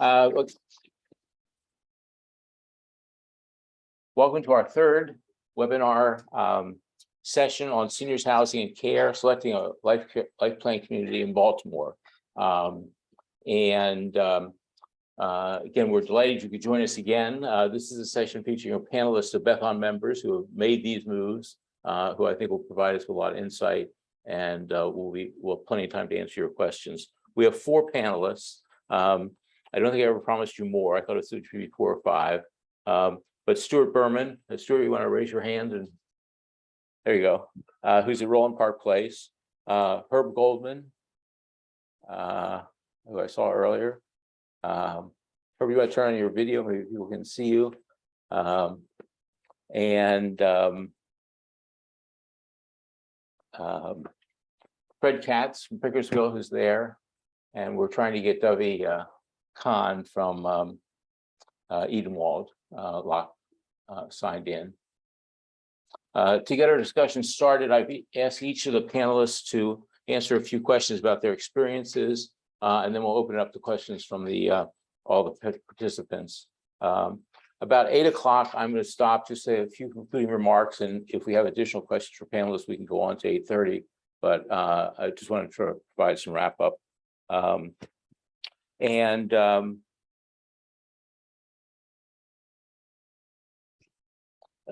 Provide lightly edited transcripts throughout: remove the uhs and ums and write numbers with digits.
Welcome to our third webinar session on seniors housing and care, selecting a life plan community in Baltimore. Again, we're delighted you could join us again. This is a session featuring a panelist of Beth Am members who have made these moves, who I think will provide us with a lot of insight, and we'll have plenty of time to answer your questions. We have 4 panelists. I don't think I ever promised you more. I thought it would be 4 or 5. But Stuart Berman, Stuart, you want to raise your hand? And there you go. Who's at Roland Park Place. Herb Goldman, who I saw earlier. Herb, you want to turn on your video? Maybe people can see you. Fred Katz from Pickersville, who's there. And we're trying to get Dovey Khan from Edenwald signed in. To get our discussion started, I've asked each of the panelists to answer a few questions about their experiences, and then we'll open it up to questions from all the participants. About 8 o'clock, I'm going to stop to say a few concluding remarks, and if we have additional questions for panelists, we can go on to 8:30. But I just wanted to provide some wrap up.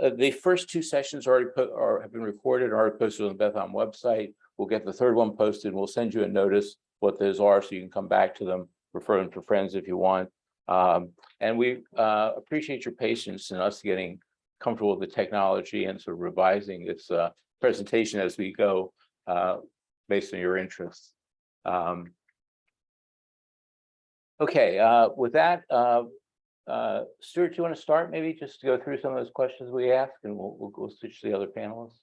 The first 2 sessions have been recorded, already posted on the Beth Am website. We'll get the third one posted. We'll send you a notice what those are, so you can come back to them, refer them to friends if you want. And we appreciate your patience in us getting comfortable with the technology and sort of revising this presentation as we go, based on your interests. Okay, with that, Stuart, do you want to start maybe just to go through some of those questions we asked, and we'll go switch to the other panelists.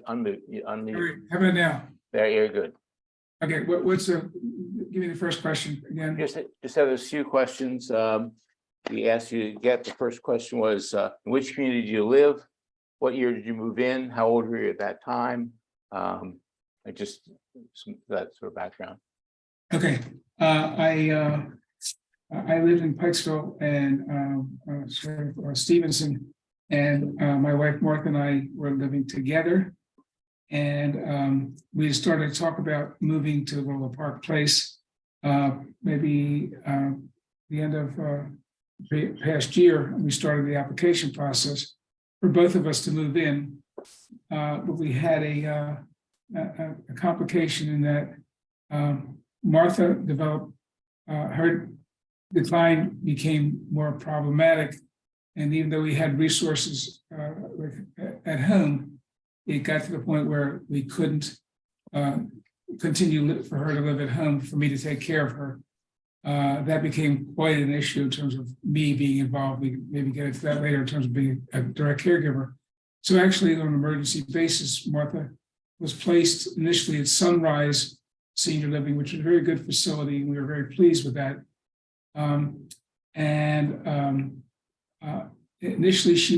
Unmute. How about now? There, you're good. Okay, give me the first question again. Just have a few questions. We asked you to get. The first question was, in which community do you live? What year did you move in? How old were you at that time? Just that sort of background. Okay, I lived in Pikesville and Stevenson, and my wife Martha and I were living together. And we started to talk about moving to Roland Park Place, maybe the end of the past year. We started the application process for both of us to move in, but we had a complication in that Martha developed, her decline became more problematic, and even though we had resources at home, it got to the point where we couldn't continue for her to live at home, for me to take care of her. That became quite an issue in terms of me being involved. We maybe get into that later in terms of being a direct caregiver. So actually, on an emergency basis, Martha was placed initially at Sunrise Senior Living, which is a very good facility, and we were very pleased with that. Initially, she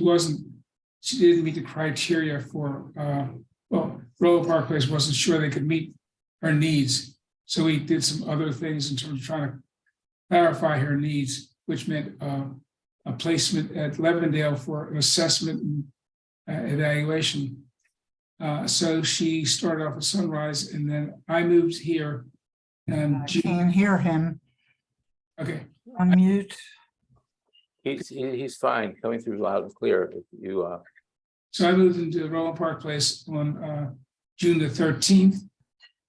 didn't meet the criteria for, Roland Park Place wasn't sure they could meet her needs. So we did some other things in terms of trying to clarify her needs, which meant a placement at Levendale for an assessment and evaluation. So she started off at Sunrise, and then I moved here. And I can't hear him. Okay. Unmute. He's fine, coming through loud and clear. If you So I moved into Roland Park Place on June the 13th.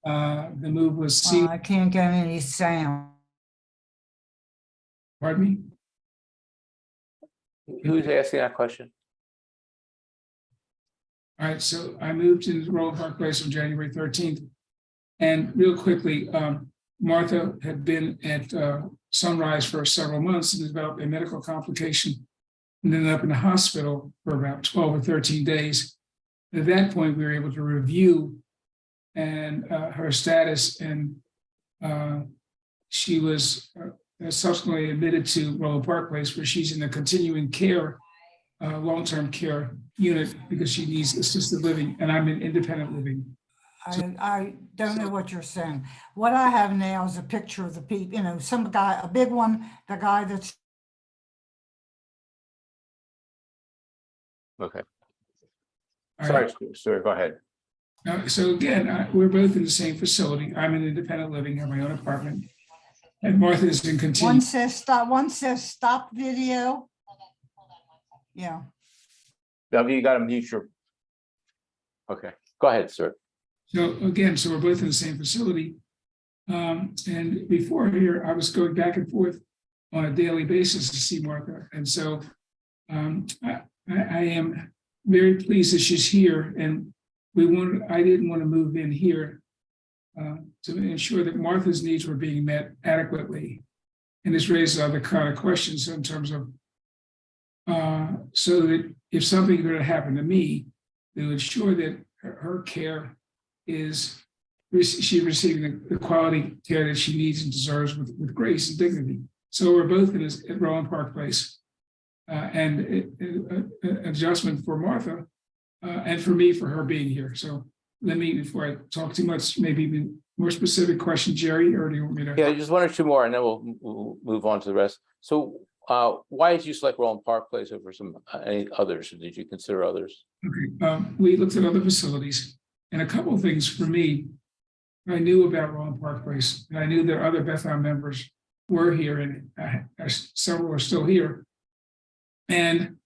The move was seen. I can't get any sound. Pardon me? Who's asking that question? All right, so I moved into Roland Park Place on January 13th. And real quickly, Martha had been at Sunrise for several months and developed a medical complication and ended up in the hospital for about 12 or 13 days. At that point, we were able to review her status, and she was subsequently admitted to Roland Park Place, where she's in a continuing care, long-term care unit because she needs assisted living, and I'm in independent living. I don't know what you're saying. What I have now is a picture of the people, some guy, a big one, the guy that's Okay, All sorry, right. sir, go ahead. So again, we're both in the same facility. I'm in independent living, have my own apartment. And Martha is in one continuing. says stop video. Yeah. W, you got to mute your. Okay, go ahead, sir. So again, so we're both in the same facility. And before here, I was going back and forth on a daily basis to see Martha. And so I am very pleased that she's here. And I didn't want to move in here to ensure that Martha's needs were being met adequately. And this raises other kind of questions in terms of so that if something were to happen to me, to ensure that her care is she receiving the quality care that she needs and deserves with grace and dignity. So we're both in this at Roland Park Place, and an adjustment for Martha and for me for her being here. So let me, before I talk too much, maybe even more specific question, Jerry, or do you want me to? Yeah, just one or two more, and then we'll move on to the rest. So why did you select Roland Park Place over any others, or did you consider others? Okay, we looked at other facilities, and a couple of things for me. I knew about Roland Park Place, and I knew that other Beth Am members were here, and several are still here. And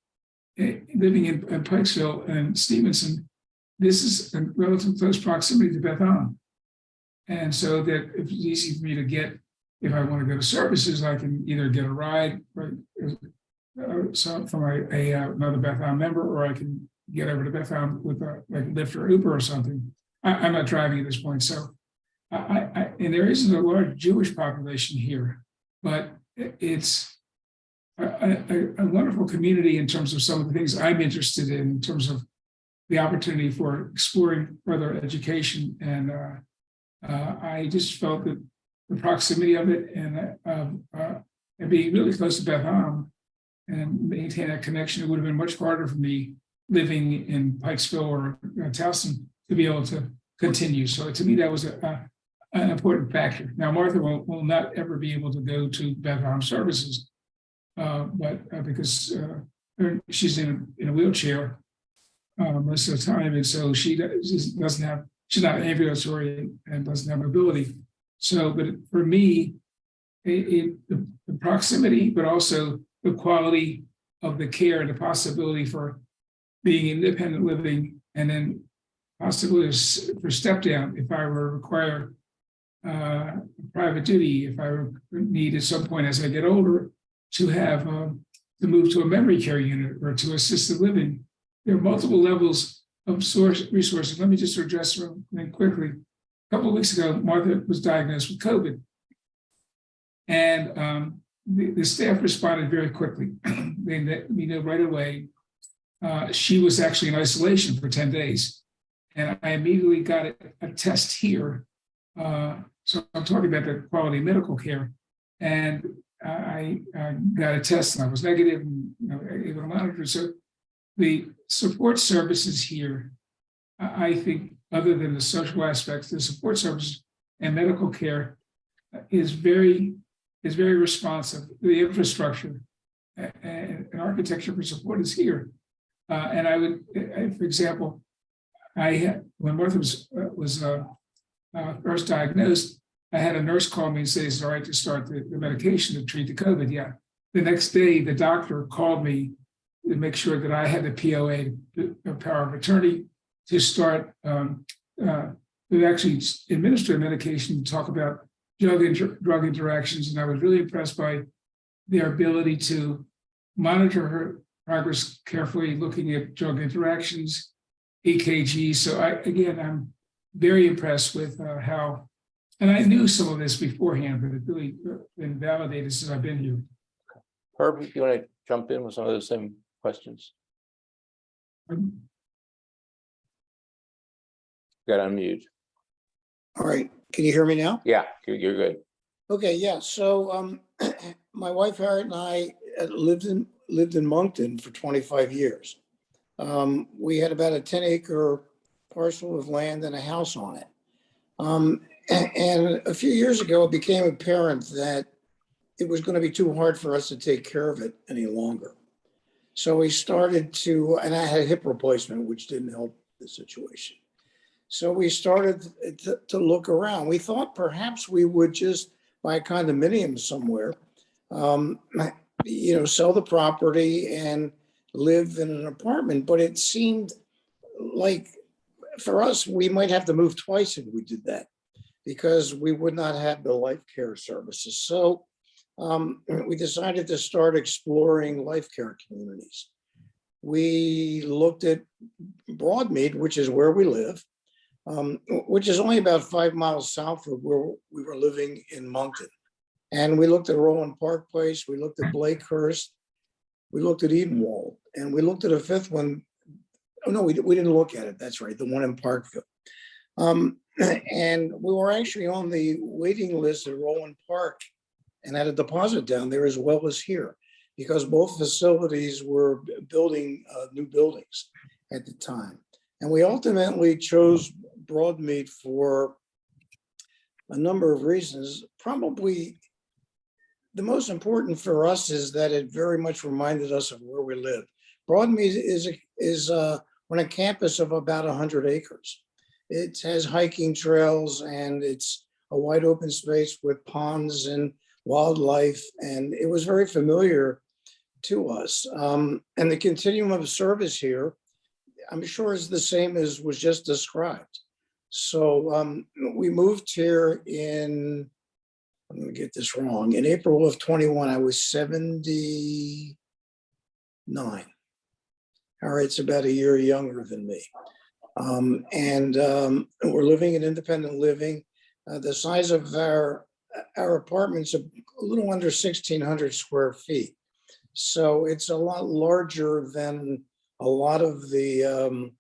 living in Pikesville and Stevenson, this is a relative close proximity to Beth Am. And so that it's easy for me to get, if I want to go to services, I can either get a ride from another Beth Am member, or I can get over to Beth Am with like Lyft or Uber or something. I'm not driving at this point, so and there isn't a large Jewish population here, but it's a wonderful community in terms of some of the things I'm interested in terms of the opportunity for exploring further education. And I just felt that the proximity of it and being really close to Beth Am and maintain that connection, it would have been much harder for me living in Pikesville or Towson to be able to continue. So to me, that was an important factor. Now, Martha will not ever be able to go to Beth Am services, but because she's in a wheelchair most of the time, and so she's not ambulatory and doesn't have mobility. So, but for me, the proximity, but also the quality of the care and the possibility for being independent living, and then possibility for step down if I were to require private duty, if I were need at some point as I get older to have to move to a memory care unit or to assisted living. There are multiple levels of resources. Let me just address them quickly. A couple of weeks ago, Martha was diagnosed with COVID, and the staff responded very quickly. They let me know right away. She was actually in isolation for 10 days. And I immediately got a test here. So I'm talking about the quality of medical care. And I got a test and I was negative and able to monitor. So the support services here, I think, other than the social aspects, the support services and medical care is very responsive. The infrastructure and architecture for support is here. And I would, for example, when Martha was first diagnosed, I had a nurse call me and say, "It's all right to start the medication to treat the COVID." Yeah. The next day, the doctor called me to make sure that I had the POA, the power of attorney, to start to actually administer the medication to talk about drug interactions. And I was really impressed by their ability to monitor her progress carefully, looking at drug interactions, EKG. So I'm very impressed with how, and I knew some of this beforehand, but it really been validated since I've been here. Herb, you want to jump in with some of those same questions? Got unmute. All right, can you hear me now? Yeah, you're good. Okay, yeah, so my wife Harriet and I lived in Moncton for 25 years. We had about a 10-acre parcel of land and a house on it. And a few years ago, it became apparent that it was going to be too hard for us to take care of it any longer. So we started to, and I had a hip replacement, which didn't help the situation. So we started to look around. We thought perhaps we would just buy a condominium somewhere, um, sell the property and live in an apartment. But it seemed like for us, we might have to move twice if we did that because we would not have the life care services. So we decided to start exploring life care communities. We looked at Broadmead, which is where we live, which is only about 5 miles south of where we were living in Moncton. And we looked at Roland Park Place, we looked at Blakehurst, we looked at Edenwald, and we looked at a fifth one. Oh, no, we didn't look at it. That's right, the one in Parkville. And we were actually on the waiting list at Roland Park and had a deposit down there as well as here, because both facilities were building new buildings at the time. And we ultimately chose Broadmead for a number of reasons. Probably the most important for us is that it very much reminded us of where we live. Broadmead is on a campus of about 100 acres. It has hiking trails and it's a wide open space with ponds and wildlife, and it was very familiar to us. And the continuum of service here, I'm sure is the same as was just described. So we moved here in, I'm going to get this wrong, in April of 21. I was 79. Harriet's about a year younger than me. And we're living in independent living. The size of our apartment's a little under 1,600 square feet. So it's a lot larger than a lot of the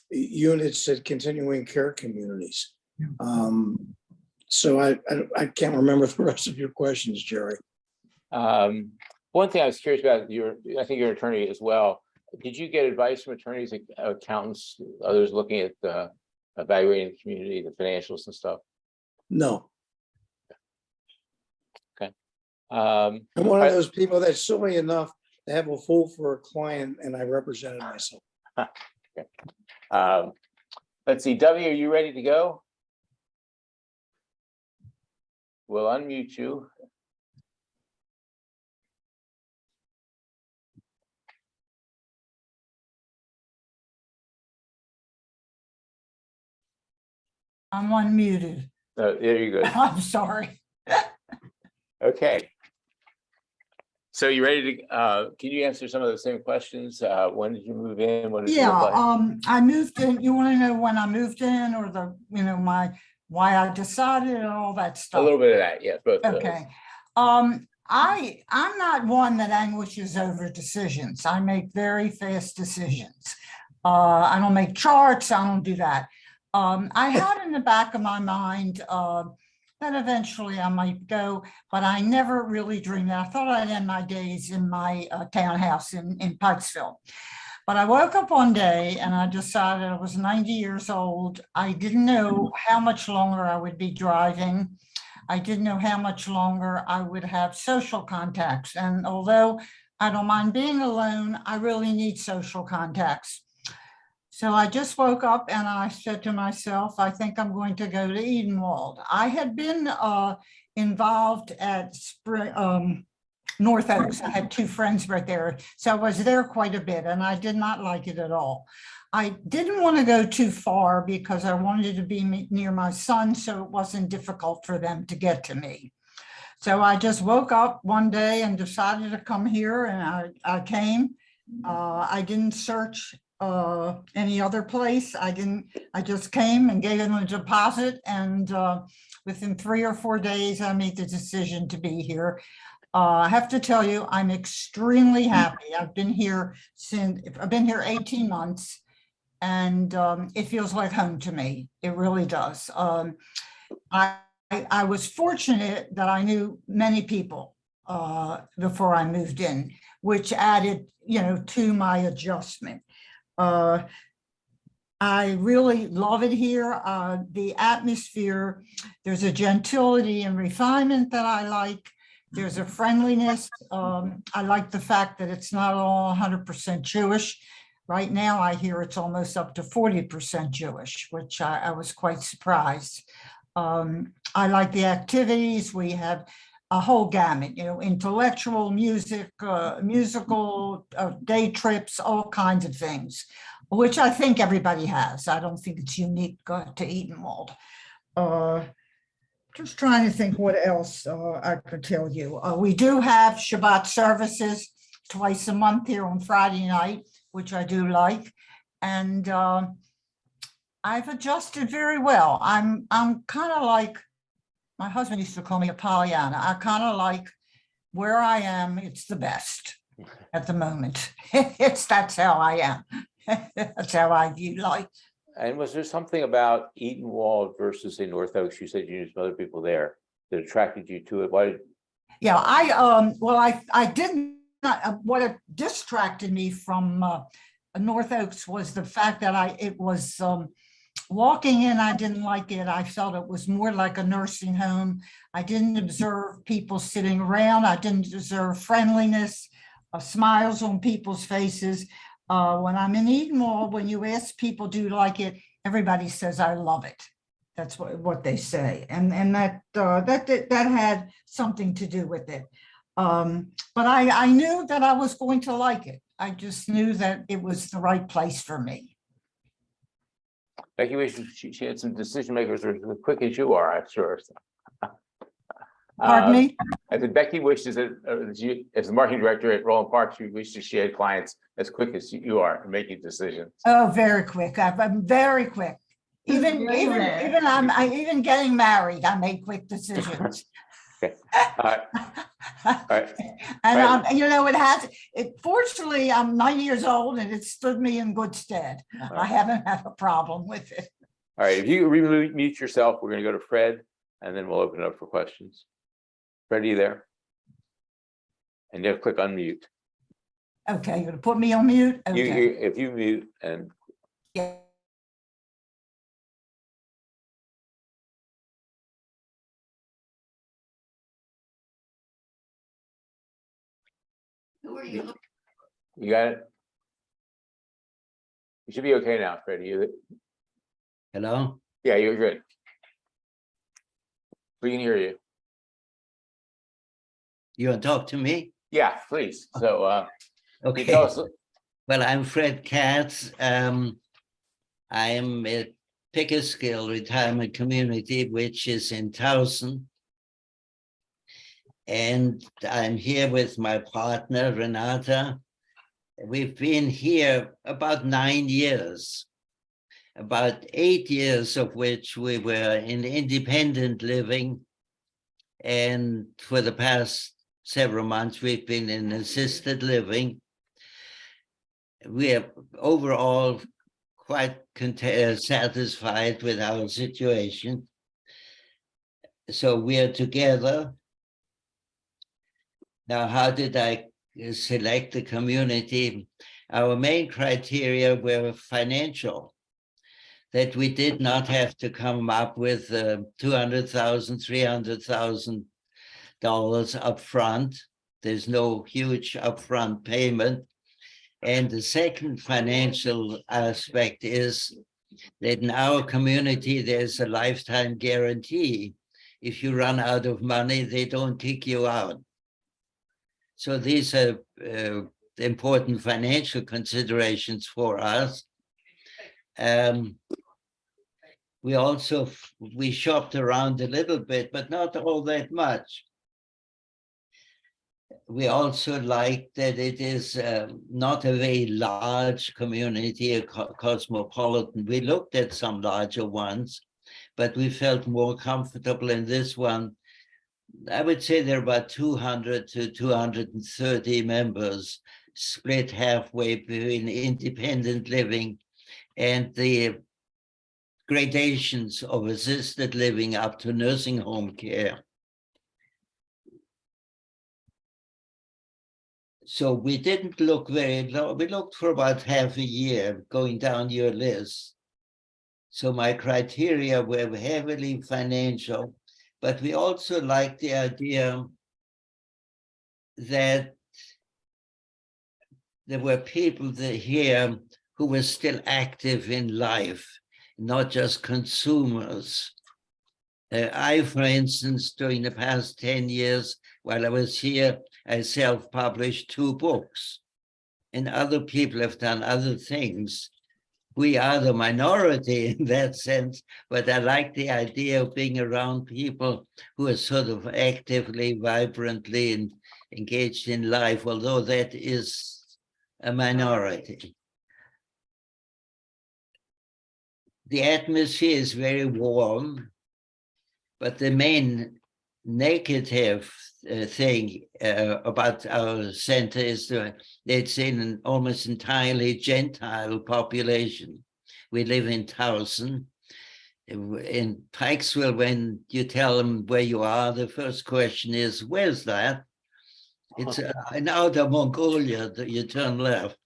units at continuing care communities. So I can't remember the rest of your questions, Jerry. One thing I was curious about, I think you're an attorney as well. Did you get advice from attorneys, accountants, others looking at evaluating the community, the financials and stuff? No. Okay. I'm one of those people that's silly enough to have a fool for a client, and I represented myself. Okay. Let's see, W, are you ready to go? We'll unmute you. I'm unmuted. There you go. I'm sorry. Okay. So you ready to, can you answer some of the same questions? When did you move in? What did it look like? I moved in. You want to know when I moved in, or why I decided and all that stuff? A little bit of that, yes, both of those. Okay. I'm not one that anguishes over decisions. I make very fast decisions. I don't make charts. I don't do that. I had in the back of my mind that eventually I might go, but I never really dreamed that. I thought I'd end my days in my townhouse in Pikesville. But I woke up one day and I decided I was 90 years old. I didn't know how much longer I would be driving. I didn't know how much longer I would have social contacts. And although I don't mind being alone, I really need social contacts. So I just woke up and I said to myself, I think I'm going to go to Edenwald. I had been involved at North Oaks. I had 2 friends right there. So I was there quite a bit and I did not like it at all. I didn't want to go too far because I wanted to be near my son, so it wasn't difficult for them to get to me. So I just woke up one day and decided to come here, and I came. I didn't search any other place. I just came and gave them a deposit, and within 3 or 4 days, I made the decision to be here. I have to tell you, I'm extremely happy. I've been here 18 months. And it feels like home to me. It really does. I I was fortunate that I knew many people before I moved in, which added, to my adjustment. I really love it here. The atmosphere, there's a gentility and refinement that I like. There's a friendliness. I like the fact that it's not all 100% Jewish. Right now, I hear it's almost up to 40% Jewish, which I was quite surprised. I like the activities. We have a whole gamut, intellectual, musical, day trips, all kinds of things, which I think everybody has. I don't think it's unique to Edenwald. Just trying to think what else I could tell you. We do have Shabbat services twice a month here on Friday night, which I do like. And I've adjusted very well. I'm kind of like, my husband used to call me a Pollyanna. I kind of like where I am. It's the best at the moment. That's how I am. That's how I view life. And was there something about Edenwald versus in North Oaks? You said you knew some other people there that attracted you to it. Why did? Yeah, I didn't. What distracted me from North Oaks was the fact that it was walking in. I didn't like it. I felt it was more like a nursing home. I didn't observe people sitting around. I didn't observe friendliness, smiles on people's faces. When I'm in Edenwald, when you ask people, do you like it? Everybody says, I love it. That's what they say. And that had something to do with it. But I knew that I was going to like it. I just knew that it was the right place for me. Becki wishes she had some decision makers as quick as you are, I'm sure. Pardon me? I said Becki wishes that as the marketing director at Roland Park, she wishes she had clients as quick as you are in making decisions. Oh, very quick. I'm very quick. Even getting married, I make quick decisions. Okay. All right. And fortunately, I'm 90 years old and it stood me in good stead. I haven't had a problem with it. All right. If you mute yourself, we're going to go to Fred and then we'll open it up for questions. Fred, are you there? And you have to click unmute. Okay, you're going to put me on mute? Okay. If you mute and. Yeah. Who are you? You got it? You should be okay now, Freddie. Hello? Yeah, you're good. We can hear you. You want to talk to me? Yeah, please. So can you Okay. tell us. Well, I'm Fred Katz. I am at Pickersgill Retirement Community, which is in Towson. And I'm here with my partner, Renata. We've been here about 9 years, about 8 years of which we were in independent living. And for the past several months, we've been in assisted living. We are overall quite satisfied with our situation. So we are together. Now, how did I select the community? Our main criteria were financial, that we did not have to come up with $200,000, $300,000 upfront. There's no huge upfront payment. And the second financial aspect is that in our community, there's a lifetime guarantee. If you run out of money, they don't kick you out. So these are important financial considerations for us. We shopped around a little bit, but not all that much. We also like that it is not a very large community, a cosmopolitan. We looked at some larger ones, but we felt more comfortable in this one. I would say there are about 200 to 230 members, split halfway between independent living and the gradations of assisted living up to nursing home care. So we didn't look very long. We looked for about half a year going down your list. So my criteria were heavily financial, but we also liked the idea that there were people here who were still active in life, not just consumers. I, for instance, during the past 10 years, while I was here, I self-published 2 books, and other people have done other things. We are the minority in that sense, but I like the idea of being around people who are sort of actively, vibrantly and engaged in life, although that is a minority. The atmosphere is very warm, but the main negative thing about our center is that it's in an almost entirely Gentile population. We live in Towson. In Pikesville, when you tell them where you are, the first question is, where's that? It's in Outer Mongolia, that you turn left.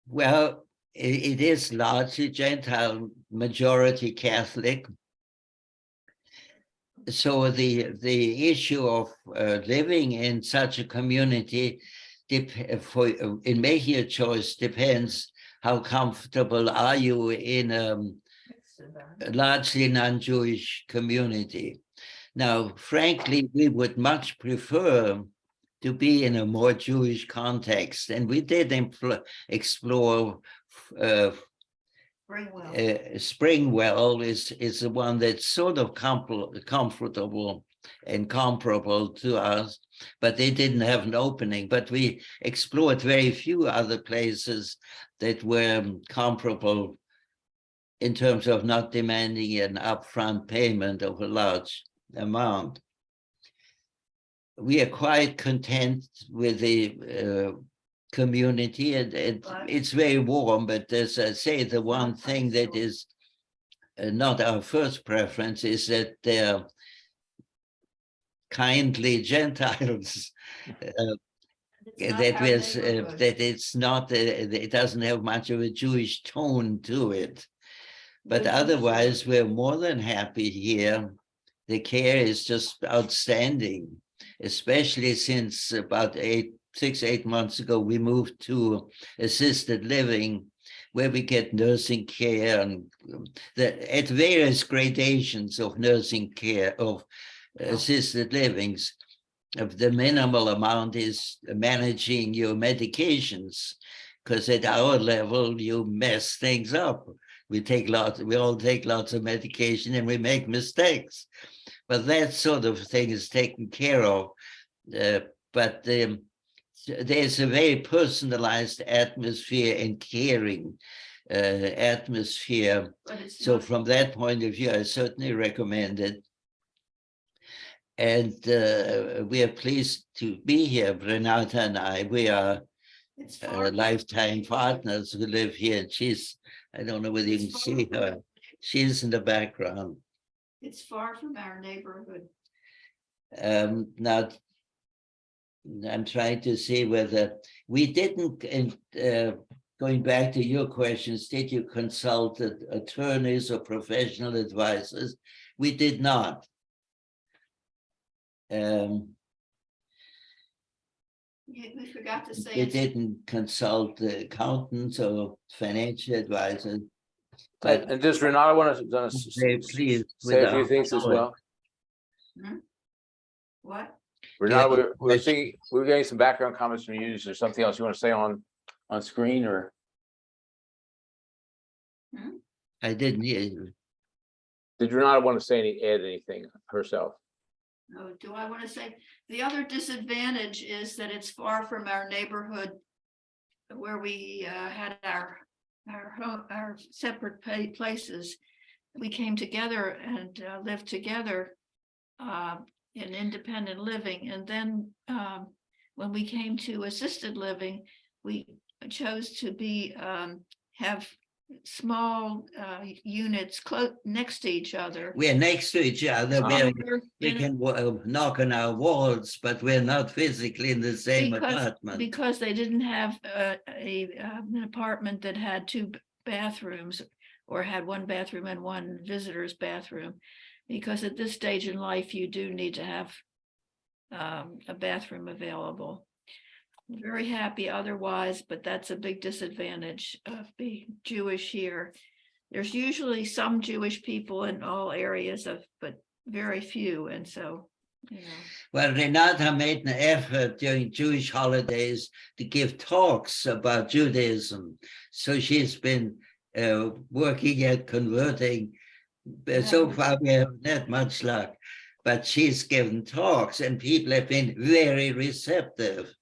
Well, it is largely Gentile, majority Catholic. So the issue of living in such a community in making a choice depends how comfortable are you in a largely non-Jewish community. Now, frankly, we would much prefer to be in a more Jewish context, and we did explore Springwell is the one that's sort of comfortable and comparable to us, but they didn't have an opening. But we explored very few other places that were comparable in terms of not demanding an upfront payment of a large amount. We are quite content with the community, and it's very warm, but as I say, the one thing that is not our first preference is that they're kindly Gentiles. That it's not, it doesn't have much of a Jewish tone to it. But otherwise, we're more than happy here. The care is just outstanding, especially since about 6-8 months ago, we moved to assisted living, where we get nursing care and at various gradations of nursing care, of assisted livings. The minimal amount is managing your medications, because at our level, you mess things up. We all take lots of medication and we make mistakes. But that sort of thing is taken care of. But there's a very personalized atmosphere and caring atmosphere. So from that point of view, I certainly recommend it. And we are pleased to be here. Renata and I, we are lifetime partners who live here. She's, I don't know whether you can see her. She's in the background. It's far from our neighborhood. Now, I'm trying to see whether we didn't, going back to your questions, did you consult attorneys or professional advisors? We did not. We forgot to say We didn't consult accountants or financial advisors. But And does Renata want to very pleased say with a few our things as knowledge. well? what? Renata, we're getting some background comments from you. Is there something else you want to say on screen, or? I didn't hear you. Did Renata want to add anything herself? No, do I want to say the other disadvantage is that it's far from our neighborhood where we had our separate places. We came together and lived together in independent living, and then when we came to assisted living, we chose to have small units close next to each other. We're next to each other. We're We in a- can knock on our walls, but we're not physically in the same apartment. Because they didn't have an apartment that had two bathrooms or had one bathroom and one visitor's bathroom. Because at this stage in life, you do need to have a bathroom available. Very happy otherwise, but that's a big disadvantage of being Jewish here. There's usually some Jewish people in all areas but very few, and so, Well, Renata made an effort during Jewish holidays to give talks about Judaism. So she's been working at converting. So far, we haven't had much luck, but she's given talks and people have been very receptive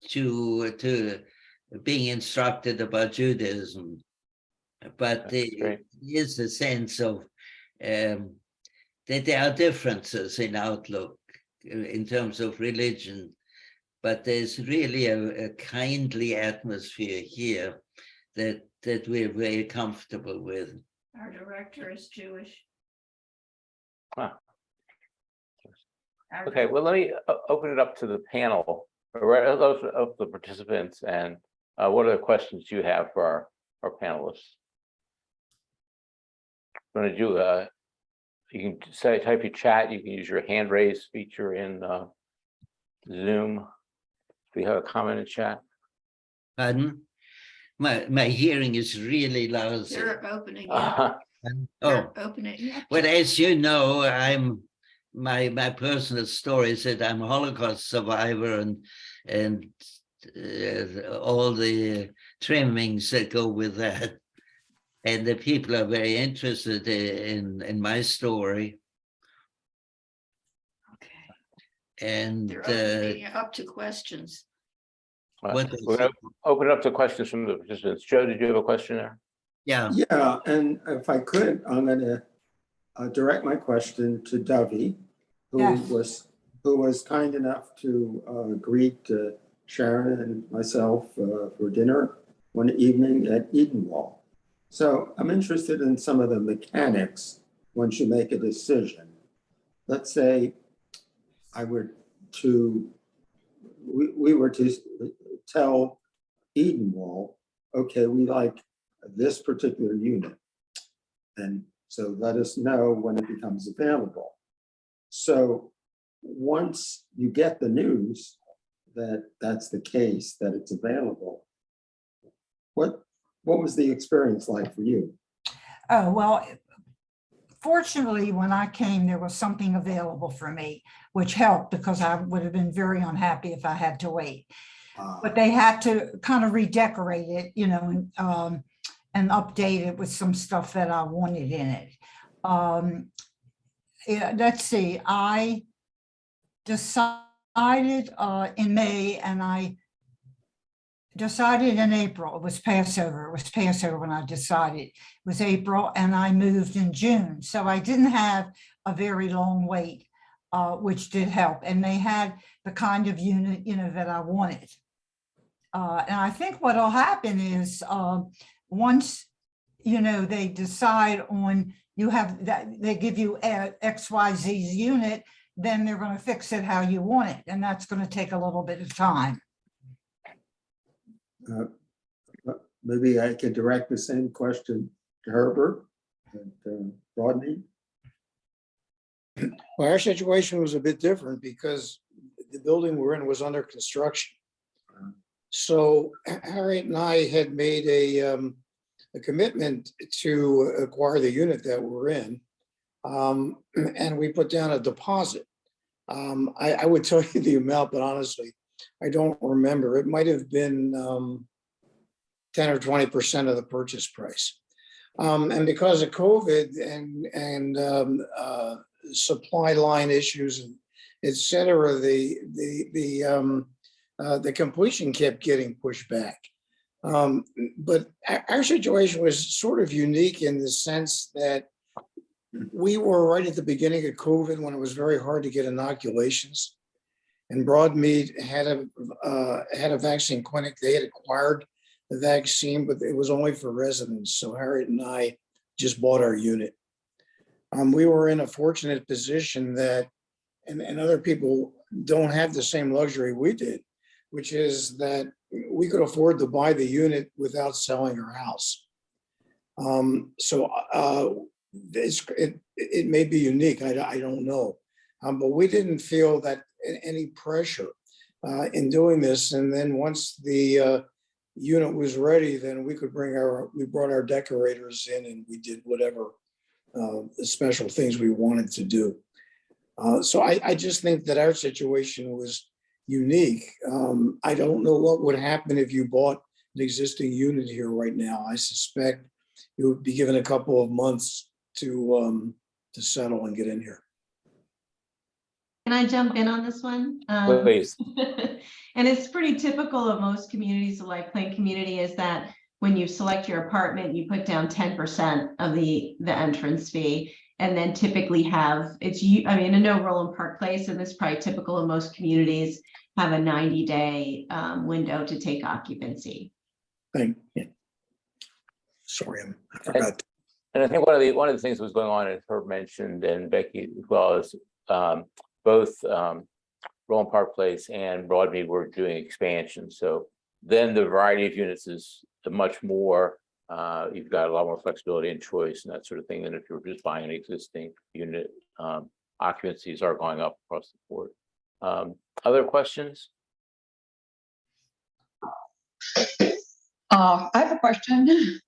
to being instructed about Judaism. But there is a sense of that there are differences in outlook in terms of religion, but there's really a kindly atmosphere here that we're very comfortable with. our director is Jewish. Huh. Our Okay, well, let me open it up to the panel, or of the participants, and what are the questions you have for our panelists? I'm going to do you can type your chat, you can use your hand raise feature in Zoom. Do you have a comment in chat? Pardon? My hearing is really lousy. They're opening it. Uh, Oh, They're opening it. well, as you know, my personal story is that I'm a Holocaust survivor and all the trimmings that go with that. And the people are very interested in my story. Okay. And They're opening it up to questions. what We're going to open it up to questions from the participants. Joe, did you have a question there? yeah, Yeah, and if I could, I'm going to direct my question to Dovey, Yes. who was kind enough to greet Sharon and myself for dinner one evening at Edenwald. So I'm interested in some of the mechanics once you make a decision. Let's say we were to tell Edenwald, okay, we like this particular unit. And so let us know when it becomes available. So once you get the news that that's the case, that it's available, what was the experience like for you? Oh, well, fortunately, when I came, there was something available for me, which helped because I would have been very unhappy if I had to wait. But they had to kind of redecorate it, and update it with some stuff that I wanted in it. Let's see, I decided in May and I decided in April. It was Passover. It was Passover when I decided. It was April and I moved in June. So I didn't have a very long wait, which did help. And they had the kind of unit, that I wanted. And I think what'll happen is once, they decide on you have that, they give you XYZ unit, then they're going to fix it how you want it. And that's going to take a little bit of time. Maybe I could direct the same question to Herbert and Rodney. Well, our situation was a bit different because the building we're in was under construction. So Harriet and I had made a commitment to acquire the unit that we're in. And we put down a deposit. I would tell you the amount, but honestly, I don't remember. It might have been 10 or 20% of the purchase price. And because of COVID and supply line issues, and et cetera, the completion kept getting pushed back. But our situation was sort of unique in the sense that we were right at the beginning of COVID when it was very hard to get inoculations. And Broadmead had a vaccine clinic. They had acquired the vaccine, but it was only for residents. So Harriet and I just bought our unit. We were in a fortunate position that, and other people don't have the same luxury we did, which is that we could afford to buy the unit without selling our house. It may be unique, I don't know. But we didn't feel that any pressure in doing this. And then once the unit was ready, then we brought our decorators in and we did whatever the special things we wanted to do. So I just think that our situation was unique. I don't know what would happen if you bought an existing unit here right now. I suspect you would be given a couple of months to settle and get in here. Can I jump in on this one? Please. And it's pretty typical of most communities, the Life Plan community, is that when you select your apartment, you put down 10% of the entrance fee, and then typically have I know Roland Park Place, and this is probably typical of most communities, have a 90-day window to take occupancy. Thank you. Sorry, I forgot. And I think one of the things that was going on, as Herb mentioned, and Becki as well, is both Roland Park Place and Broadmead were doing expansion. So then the variety of units is much more, you've got a lot more flexibility and choice and that sort of thing than if you're just buying an existing unit. Occupancies are going up across the board. Other questions? I have a question.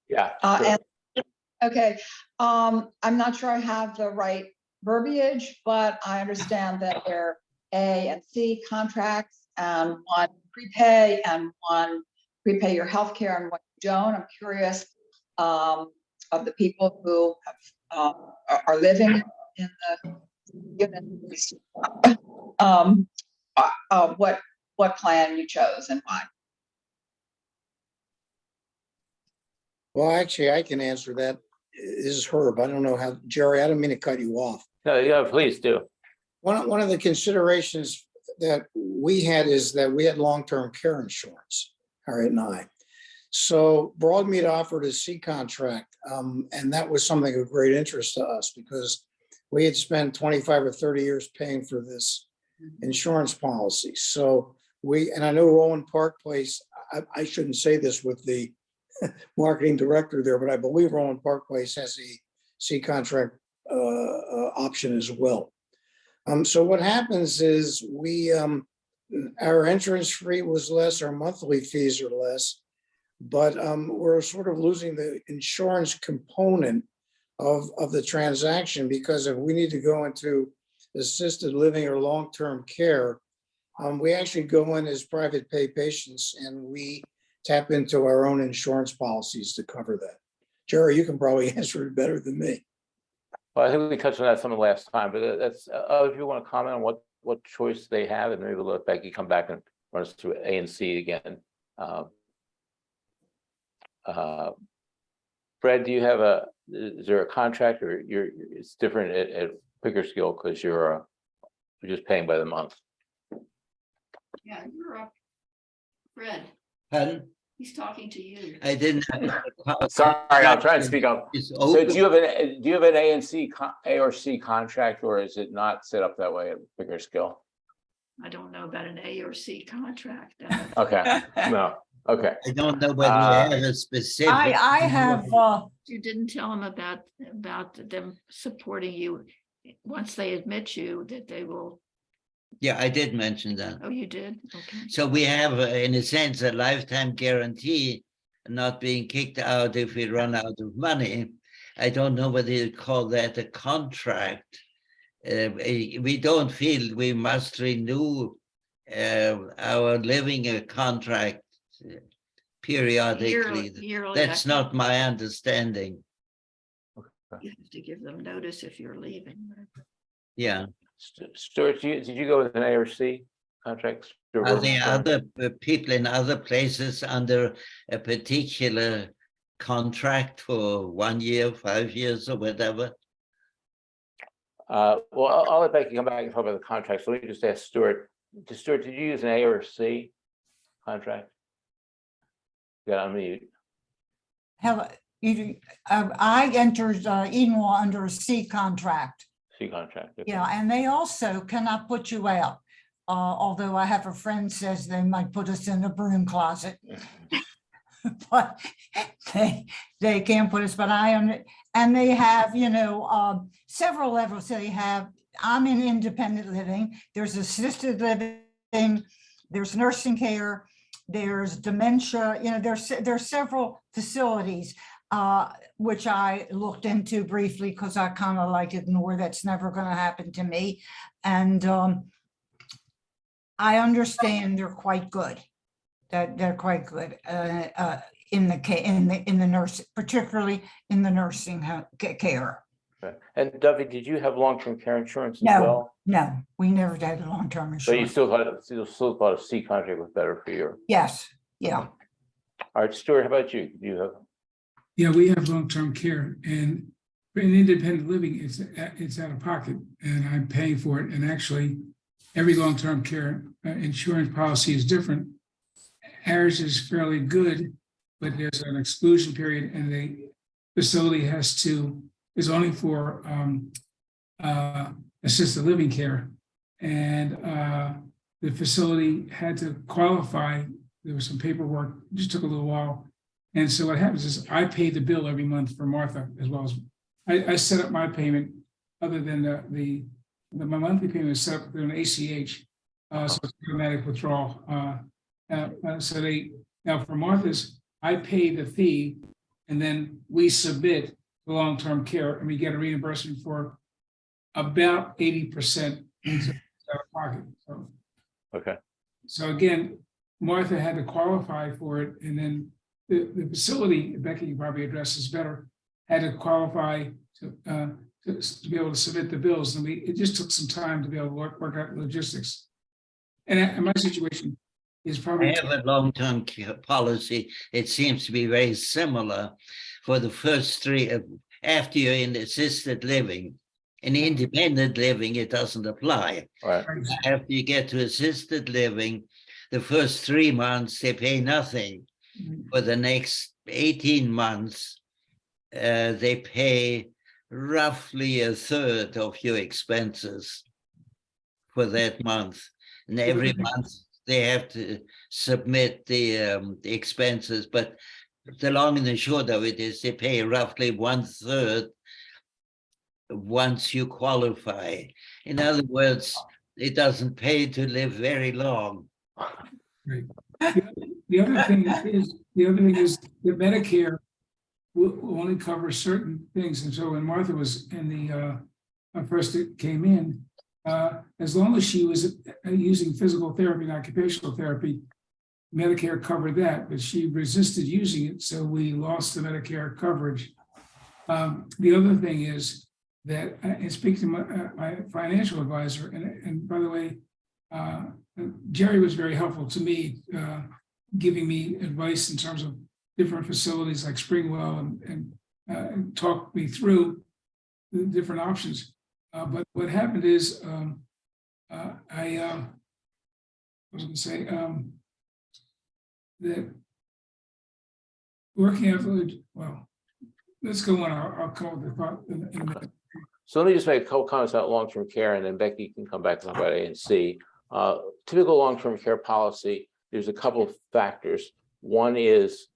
Yeah. Sure. Okay, I'm not sure I have the right verbiage, but I understand that there are A and C contracts, and one prepay and one prepay your healthcare and what you don't. I'm curious of the people who have, are living in the units, what plan you chose and why. Well, actually, I can answer that. This is Herb. I don't know how, Jerry, I don't mean to cut you off. No, yeah, please do. One of the considerations that we had is that we had long-term care insurance, Harriet and I. So Broadmead offered a C contract, and that was something of great interest to us because we had spent 25 or 30 years paying for this insurance policy. So and I know Roland Park Place, I shouldn't say this with the marketing director there, but I believe Roland Park Place has a C contract option as well. So what happens is our entrance fee was less, our monthly fees are less, but we're sort of losing the insurance component of the transaction because if we need to go into assisted living or long-term care, we actually go in as private pay patients and we tap into our own insurance policies to cover that. Jerry, you can probably answer it better than me. Well, I think we touched on that some of the last time, but that's, if you want to comment on what choice they have, and maybe we'll let Becki come back and run us through A and C again. Fred, do you have is there a contract or it's different at Pickersgill because you're just paying by the month? Yeah, you're up. Fred, Pardon? he's talking to you. I didn't. Sorry, I'll try and speak up. It's So open. do you have an A or C contract, or is it not set up that way at Pickersgill? I don't know about an A or C contract. Okay, no, okay. I don't know whether you have a specific. I have, You didn't tell him about them supporting you once they admit you that they will. Yeah, I did mention that. Oh, you did? Okay. So we have, in a sense, a lifetime guarantee, not being kicked out if we run out of money. I don't know whether you call that a contract. We don't feel we must renew our living contract periodically. Yearly, That's not my understanding. You have to give them notice if you're leaving. Yeah. Stuart, did you go with an A or C contract? Are there other people in other places under a particular contract for 1 year, 5 years, or whatever? Well, I'll let Becki come back and talk about the contract. So let me just ask Stuart. Stuart, did you use an A or C contract? Yeah, I mean, I entered Edenwald under a C contract. C contract. okay. Yeah, and they also cannot put you out. Although I have a friend says they might put us in a broom closet. But they can't put us, but and they have, several levels. They have, I'm in independent living, there's assisted living, there's nursing care, there's dementia, there's several facilities, which I looked into briefly because I kind of like ignore that's never going to happen to me. And I understand they're quite good. That they're quite good in the nurse, particularly in the nursing care. Okay. And Duffy, did you have long-term care insurance as No, well? no, we never did long-term So you insurance. still thought a C contract was better for you? Yes, yeah. All right, Stuart, how about you? Do you have? Yeah, we have long-term care, and in independent living, it's out of pocket, and I'm paying for it. And actually, every long-term care insurance policy is different. Ours is fairly good, but there's an exclusion period, and the facility is only for assisted living care. And the facility had to qualify. There was some paperwork, just took a little while. And so what happens is I pay the bill every month for Martha, as well as I set up my payment, other than my monthly payment is set up through an ACH, so it's automatic withdrawal. Now for Martha's, I pay the fee, and then we submit the long-term care, and we get a reimbursement for about 80% out of pocket. So, Okay. so again, Martha had to qualify for it, and then the facility, Becki probably addresses better, had to qualify to be able to submit the bills, and it just took some time to be able to work out logistics. And my situation is probably. I have a long-term care policy. It seems to be very similar for the first three, after you're in assisted living. In independent living, it doesn't apply. All right. After you get to assisted living, the first 3 months, they pay nothing. For the next 18 months, they pay roughly a third of your expenses for that month. And every month they have to submit the expenses, but the long and the short of it is they pay roughly 1/3 once you qualify. In other words, it doesn't pay to live very long. Right. The other thing is that Medicare will only cover certain things. And so when Martha was in the first it came in, as long as she was using physical therapy and occupational therapy, Medicare covered that, but she resisted using it, so we lost the Medicare coverage. The other thing is that I speak to my financial advisor, and by the way, Jerry was very helpful to me, giving me advice in terms of different facilities like Springwell, and talked me through the different options. But what happened is, I was going to say that working out well, let's go on. I'll call the thought in a minute. So let me just make a couple comments about long-term care, and then Becki can come back and talk about A and C. Typical long-term care policy, there's a couple of factors. One is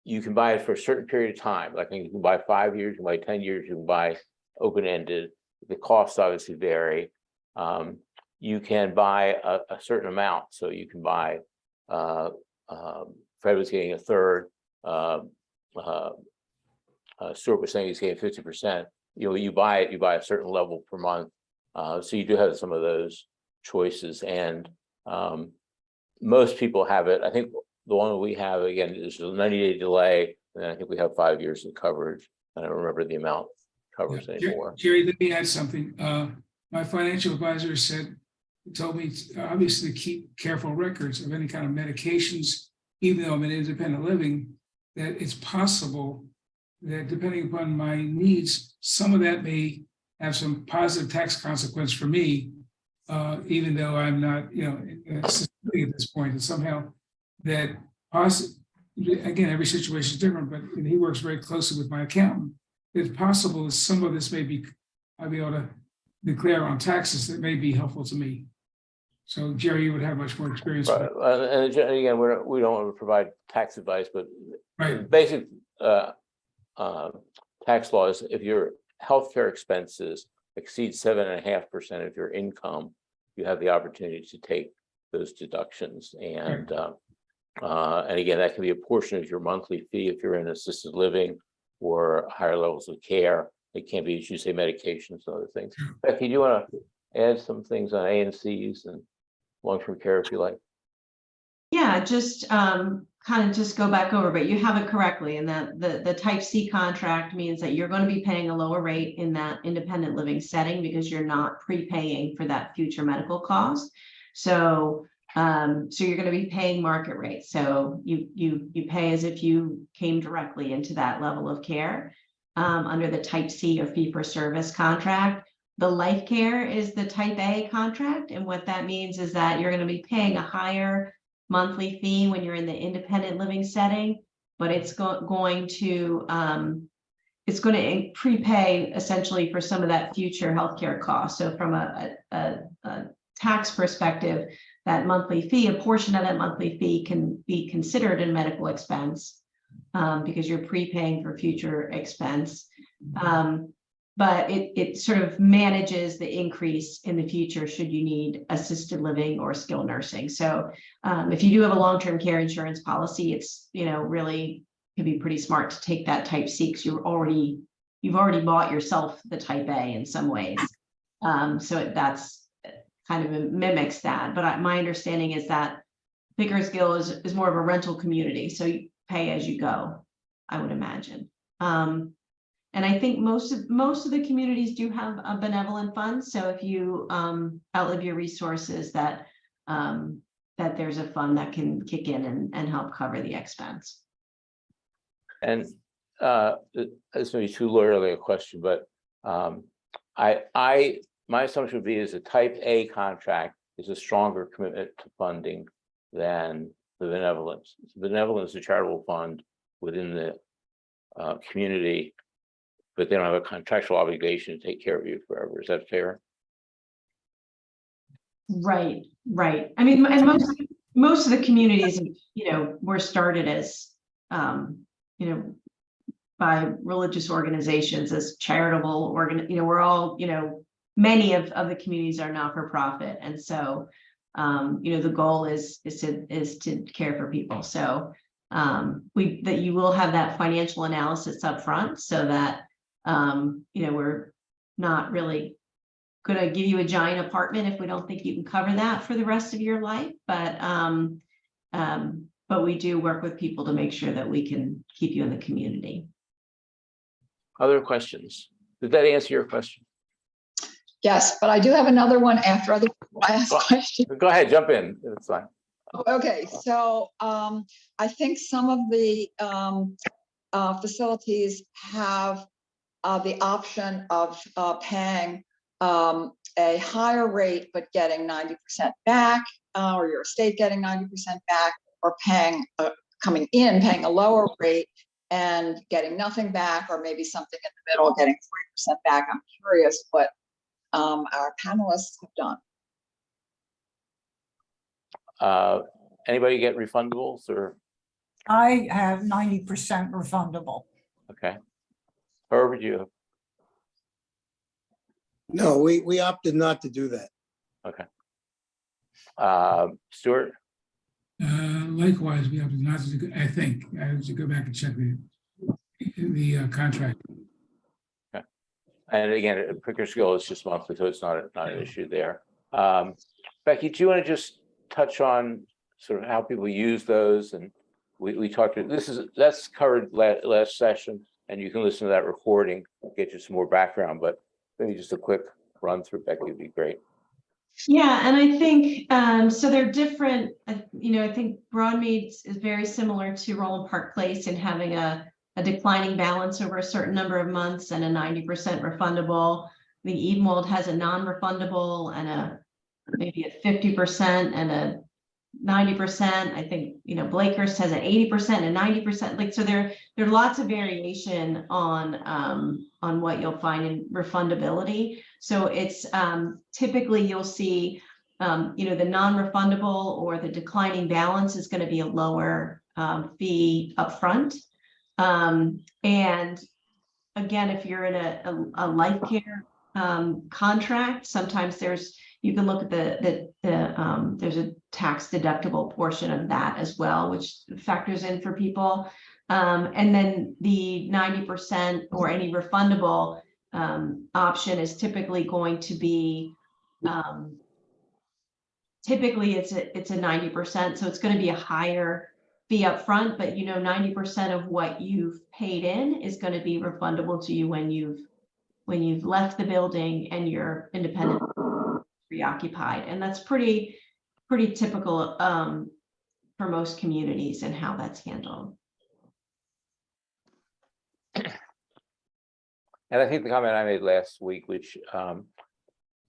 you can buy it for a certain period of time. Like you can buy 5 years, you can buy 10 years, you can buy open-ended. The costs obviously vary. You can buy a certain amount. So you can buy, Fred was getting a third, Stuart was saying he's getting 50%. You buy it, you buy a certain level per month. So you do have some of those choices, and most people have it. I think the one we have, again, is a 90-day delay, and then I think we have 5 years of coverage. I don't remember the amount covers anymore. Jerry, let me add something. My financial advisor told me obviously to keep careful records of any kind of medications, even though I'm in independent living, that it's possible that depending upon my needs, some of that may have some positive tax consequence for me, even though I'm not, at this point, and somehow that again, every situation is different, but he works very closely with my accountant. It's possible that some of this I'll be able to declare on taxes that may be helpful to me. So Jerry, you would have much more experience. Right. And again, we don't want to provide tax advice, but Right. basic tax laws, if your healthcare expenses exceed 7.5% of your income, you have the opportunity to take those deductions. And again, that can be a portion of your monthly fee if you're in assisted living or higher levels of care. It can be, as you say, medications and other things. Becki, do you want to add some things on ANCs and long-term care if you like? Yeah, just kind of just go back over, but you have it correctly in that the type C contract means that you're going to be paying a lower rate in that independent living setting because you're not prepaying for that future medical cost. So you're going to be paying market rate. So you pay as if you came directly into that level of care under the type C or fee for service contract. The life care is the type A contract. And what that means is that you're going to be paying a higher monthly fee when you're in the independent living setting, but it's going to prepay essentially for some of that future healthcare cost. So from a tax perspective, that monthly fee, a portion of that monthly fee can be considered a medical expense because you're prepaying for future expense. But it sort of manages the increase in the future should you need assisted living or skilled nursing. So if you do have a long-term care insurance policy, it's really can be pretty smart to take that type C because you've already bought yourself the type A in some ways. So that's kind of mimics that. But my understanding is that Pickersgill is more of a rental community, so you pay as you go, I would imagine. And I think most of the communities do have a benevolent fund. So if you outlive your resources, that there's a fund that can kick in and help cover the expense. And this may be too lawyerly a question, but my assumption would be is a type A contract is a stronger commitment to funding than the benevolence. Benevolence is a charitable fund within the community, but they don't have a contractual obligation to take care of you forever. Is that fair? Right. I mean, and most of the communities, were started as, by religious organizations as charitable we're all, many of the communities are not for profit. And so, the goal is to care for people. So that you will have that financial analysis up front so that we're not really going to give you a giant apartment if we don't think you can cover that for the rest of your life. But we do work with people to make sure that we can keep you in the community. Other questions? Did that answer your question? Yes, but I do have another one after other people ask questions. Go ahead, jump in. It's fine. Okay, so I think some of the facilities have the option of paying a higher rate, but getting 90% back, or your estate getting 90% back, or coming in, paying a lower rate and getting nothing back, or maybe something in the middle, getting 40% back. I'm curious what our panelists have done. Anybody get refundables or? I have 90% refundable. Okay. Herb, you have? No, we opted not to do that. Okay. Stuart? Likewise, we have not to, I think, I have to go back and check the contract. Okay. And again, Pickersgill is just monthly, so it's not an issue there. Becki, do you want to just touch on sort of how people use those? And we talked to that's covered last session, and you can listen to that recording, get you some more background, but maybe just a quick run through, Becki, would be great. Yeah, and I think so they're different. I think Broadmead is very similar to Roland Park Place in having a declining balance over a certain number of months and a 90% refundable. The Edenwald has a non-refundable and maybe a 50% and a 90%. I think, Blakehurst has an 80% and 90%. Like, so there are lots of variation on what you'll find in refundability. So it's typically you'll see, the non-refundable or the declining balance is going to be a lower fee upfront. And again, if you're in a life care contract, sometimes you can look at there's a tax deductible portion of that as well, which factors in for people. And then the 90% or any refundable option is typically going to be, typically it's a 90%. So it's going to be a higher fee up front, but 90% of what you've paid in is going to be refundable to you when you've left the building and you're independent, preoccupied. And that's pretty typical for most communities and how that's handled. And I think the comment I made last week, which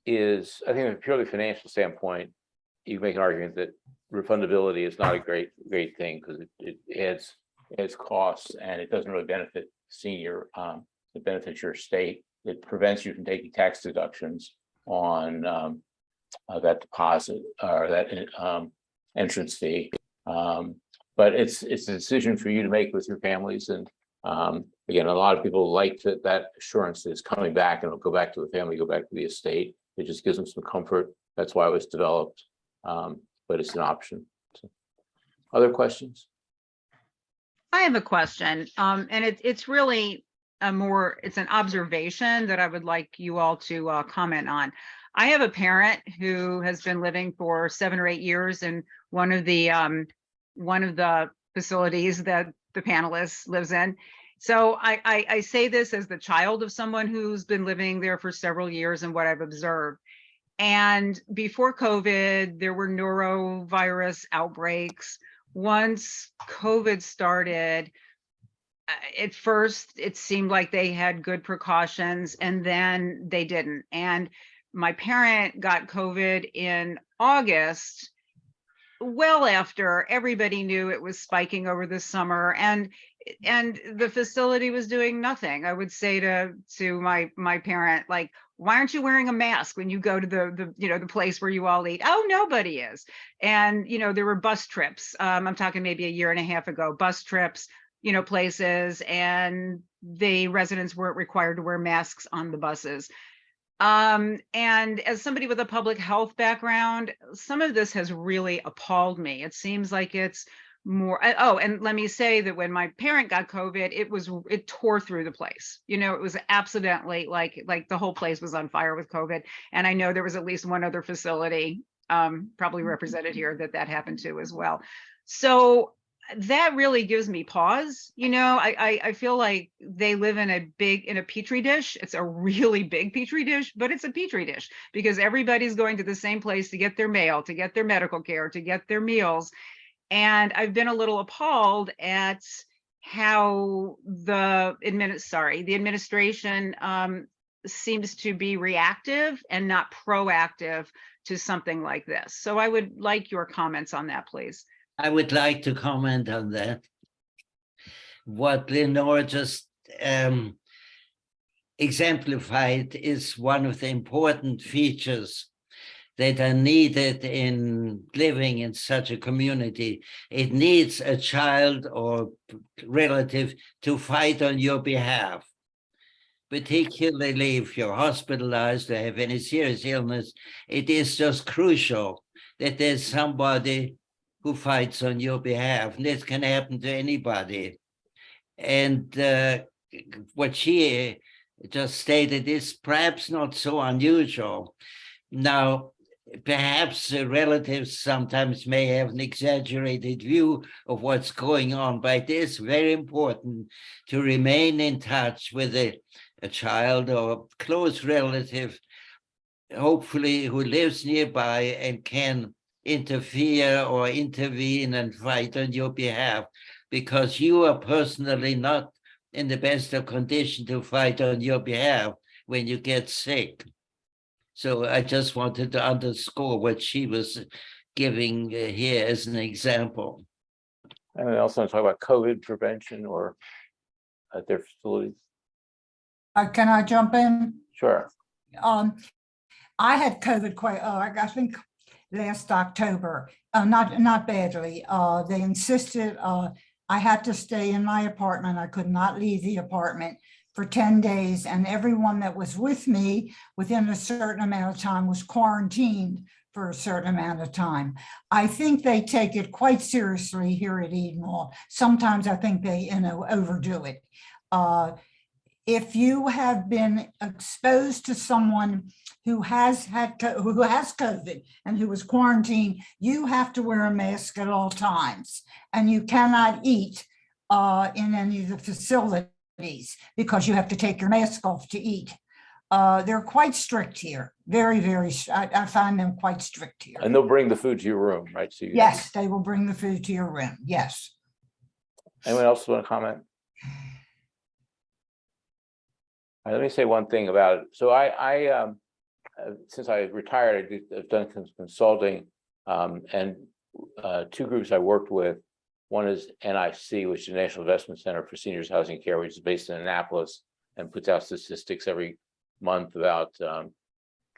is, I think from a purely financial standpoint, you make an argument that refundability is not a great thing because it adds costs and it doesn't really benefit senior. It benefits your state. It prevents you from taking tax deductions on that deposit or that entrance fee. But it's a decision for you to make with your families. And again, a lot of people like that assurance is coming back and it'll go back to the family, go back to the estate. It just gives them some comfort. That's why it was developed. But it's an option. So, other questions? I have a question, and it's really it's an observation that I would like you all to comment on. I have a parent who has been living for 7 or 8 years in one of the facilities that the panelist lives in. So I say this as the child of someone who's been living there for several years and what I've observed. And before COVID, there were norovirus outbreaks. Once COVID started, at first it seemed like they had good precautions and then they didn't. And my parent got COVID in August, well after everybody knew it was spiking over the summer, and the facility was doing nothing. I would say to my parent, like, why aren't you wearing a mask when you go to the place where you all eat? Oh, nobody is. And there were bus trips. I'm talking maybe a year and a half ago, bus trips, places, and the residents weren't required to wear masks on the buses. And as somebody with a public health background, some of this has really appalled me. It seems like it's more. Oh, and let me say that when my parent got COVID, it tore through the place. It was accidentally like the whole place was on fire with COVID. And I know there was at least one other facility, probably represented here, that happened to as well. So that really gives me pause. I feel like they live in a petri dish. It's a really big petri dish, but it's a petri dish because everybody's going to the same place to get their mail, to get their medical care, to get their meals. And I've been a little appalled at how the administration seems to be reactive and not proactive to something like this. So I would like your comments on that, please. I would like to comment on that. What Lenore just exemplified is one of the important features that are needed in living in such a community. It needs a child or relative to fight on your behalf, particularly if you're hospitalized or have any serious illness. It is just crucial that there's somebody who fights on your behalf. And this can happen to anybody. And what she just stated is perhaps not so unusual. Now, perhaps relatives sometimes may have an exaggerated view of what's going on, but it is very important to remain in touch with a child or close relative, hopefully who lives nearby and can interfere or intervene and fight on your behalf, because you are personally not in the best of condition to fight on your behalf when you get sick. So I just wanted to underscore what she was giving here as an example. And I also want to talk about COVID prevention or at their facilities. Can I jump in? Sure. I had COVID quite, I think last October, not badly. They insisted, I had to stay in my apartment. I could not leave the apartment for 10 days, and everyone that was with me within a certain amount of time was quarantined for a certain amount of time. I think they take it quite seriously here at Edenwald. Sometimes I think they, overdo it. If you have been exposed to someone who has COVID and who was quarantined, you have to wear a mask at all times, and you cannot eat in any of the facilities because you have to take your mask off to eat. They're quite strict here. Very, very, I find them quite strict here. And they'll bring the food to your room, right? So Yes, they will bring the food to your room. Yes. Anyone else want to comment? All right, let me say one thing about it. So I since I retired, I've done consulting, and two groups I worked with. One is NIC, which is the National Investment Center for Seniors Housing Care, which is based in Annapolis and puts out statistics every month about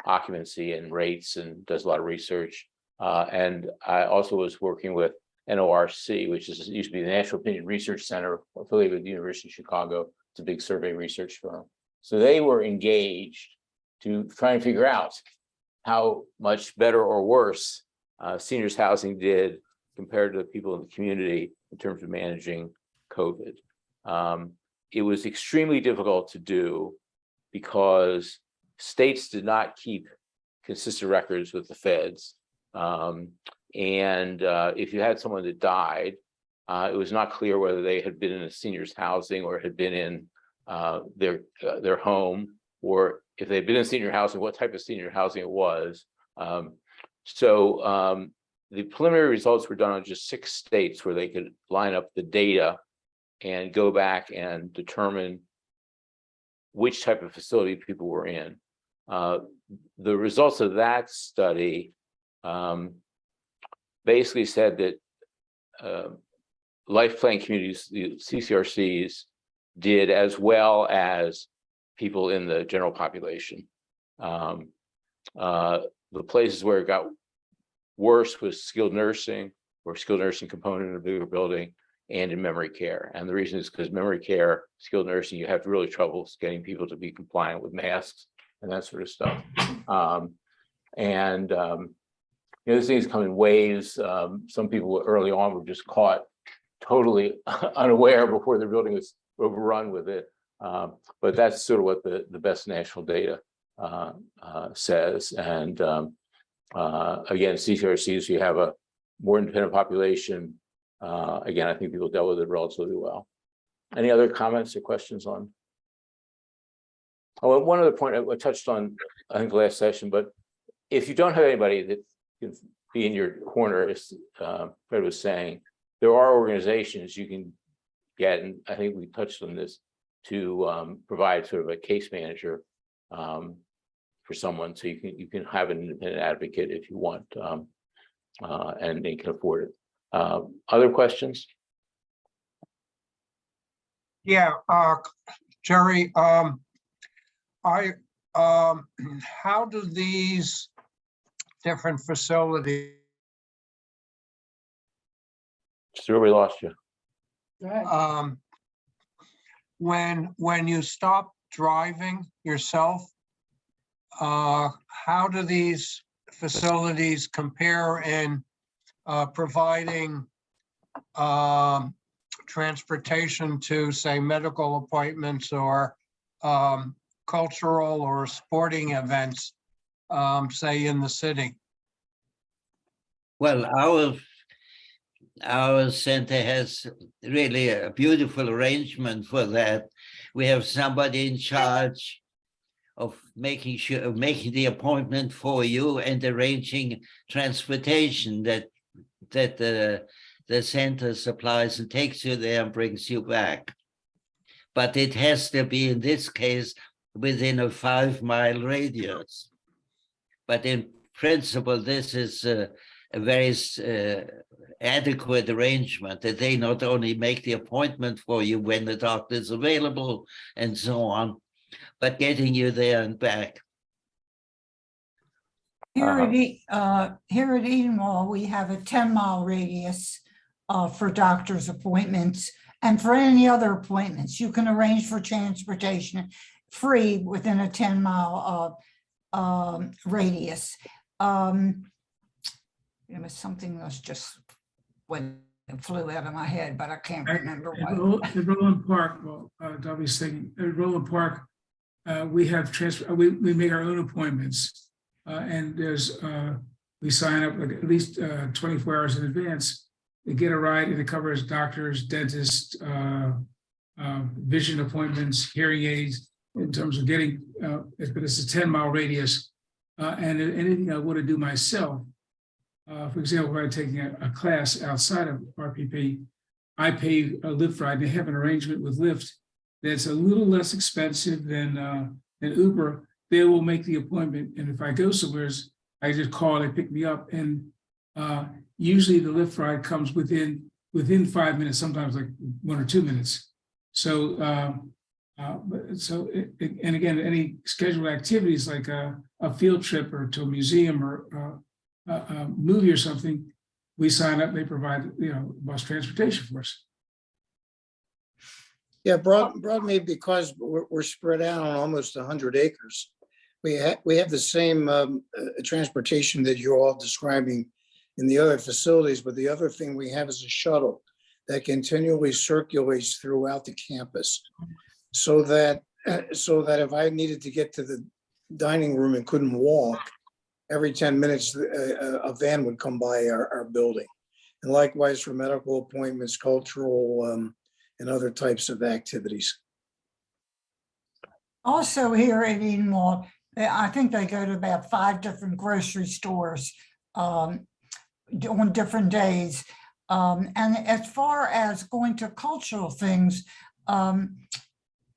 occupancy and rates and does a lot of research. And I also was working with NORC, which is used to be the National Opinion Research Center, affiliated with the University of Chicago. It's a big survey research firm. So they were engaged to try and figure out how much better or worse seniors housing did compared to the people in the community in terms of managing COVID. It was extremely difficult to do because states did not keep consistent records with the feds. If you had someone that died, it was not clear whether they had been in a seniors housing or had been in their home, or if they'd been in senior housing, what type of senior housing it was. The preliminary results were done on just 6 states where they could line up the data and go back and determine which type of facility people were in. The results of that study basically said that life plan communities, the CCRCs, did as well as people in the general population. The places where it got worse was skilled nursing or skilled nursing component of the building and in memory care. And the reason is because memory care, skilled nursing, you have really trouble getting people to be compliant with masks and that sort of stuff. These things come in waves. Some people early on were just caught totally unaware before their building was overrun with it. But that's sort of what the best national data says. And again, CCRCs, you have a more independent population. Again, I think people dealt with it relatively well. Any other comments or questions on? Oh, one other point I touched on, I think, last session, but if you don't have anybody that can be in your corner, as Fred was saying, there are organizations you can get, and I think we touched on this, to provide sort of a case manager for someone, so you can have an independent advocate if you want, and they can afford it. Other questions? Yeah, Jerry, how do these different facilities Sure, we lost you. when you stop driving yourself, how do these facilities compare in providing transportation to, say, medical appointments or cultural or sporting events, say, in the city? Well, our center has really a beautiful arrangement for that. We have somebody in charge of making the appointment for you and arranging transportation that the center supplies and takes you there and brings you back. But it has to be, in this case, within a 5-mile radius. But in principle, this is a very adequate arrangement that they not only make the appointment for you when the doctor is available and so on, but getting you there and back. Here at Edenwald, we have a 10-mile radius for doctor's appointments and for any other appointments. You can arrange for transportation free within a 10-mile radius. It was something that's just flew out of my head, but I can't remember what. At Roland Park, well, Dovey's thinking, at Roland Park, we have we make our own appointments. And there's, we sign up like at least 24 hours in advance to get a ride, and it covers doctors, dentists, vision appointments, hearing aids, in terms of getting, but it's a 10-mile radius. And anything I want to do myself, for example, if I'm taking a class outside of RPP, I pay a Lyft ride. They have an arrangement with Lyft that's a little less expensive than Uber. They will make the appointment, and if I go somewhere, I just call, they pick me up, and usually the Lyft ride comes within 5 minutes, sometimes like 1 or 2 minutes. So, and again, any scheduled activities like a field trip or to a museum or a movie or something, we sign up. They provide bus transportation for us. Yeah, Broadmead, because we're spread out on almost 100 acres. We have the same transportation that you're all describing in the other facilities, but the other thing we have is a shuttle that continually circulates throughout the campus, so that if I needed to get to the dining room and couldn't walk, every 10 minutes a van would come by our building, and likewise for medical appointments, cultural, and other types of activities. Also here at Edenwald, I think they go to about 5 different grocery stores on different days. And as far as going to cultural things,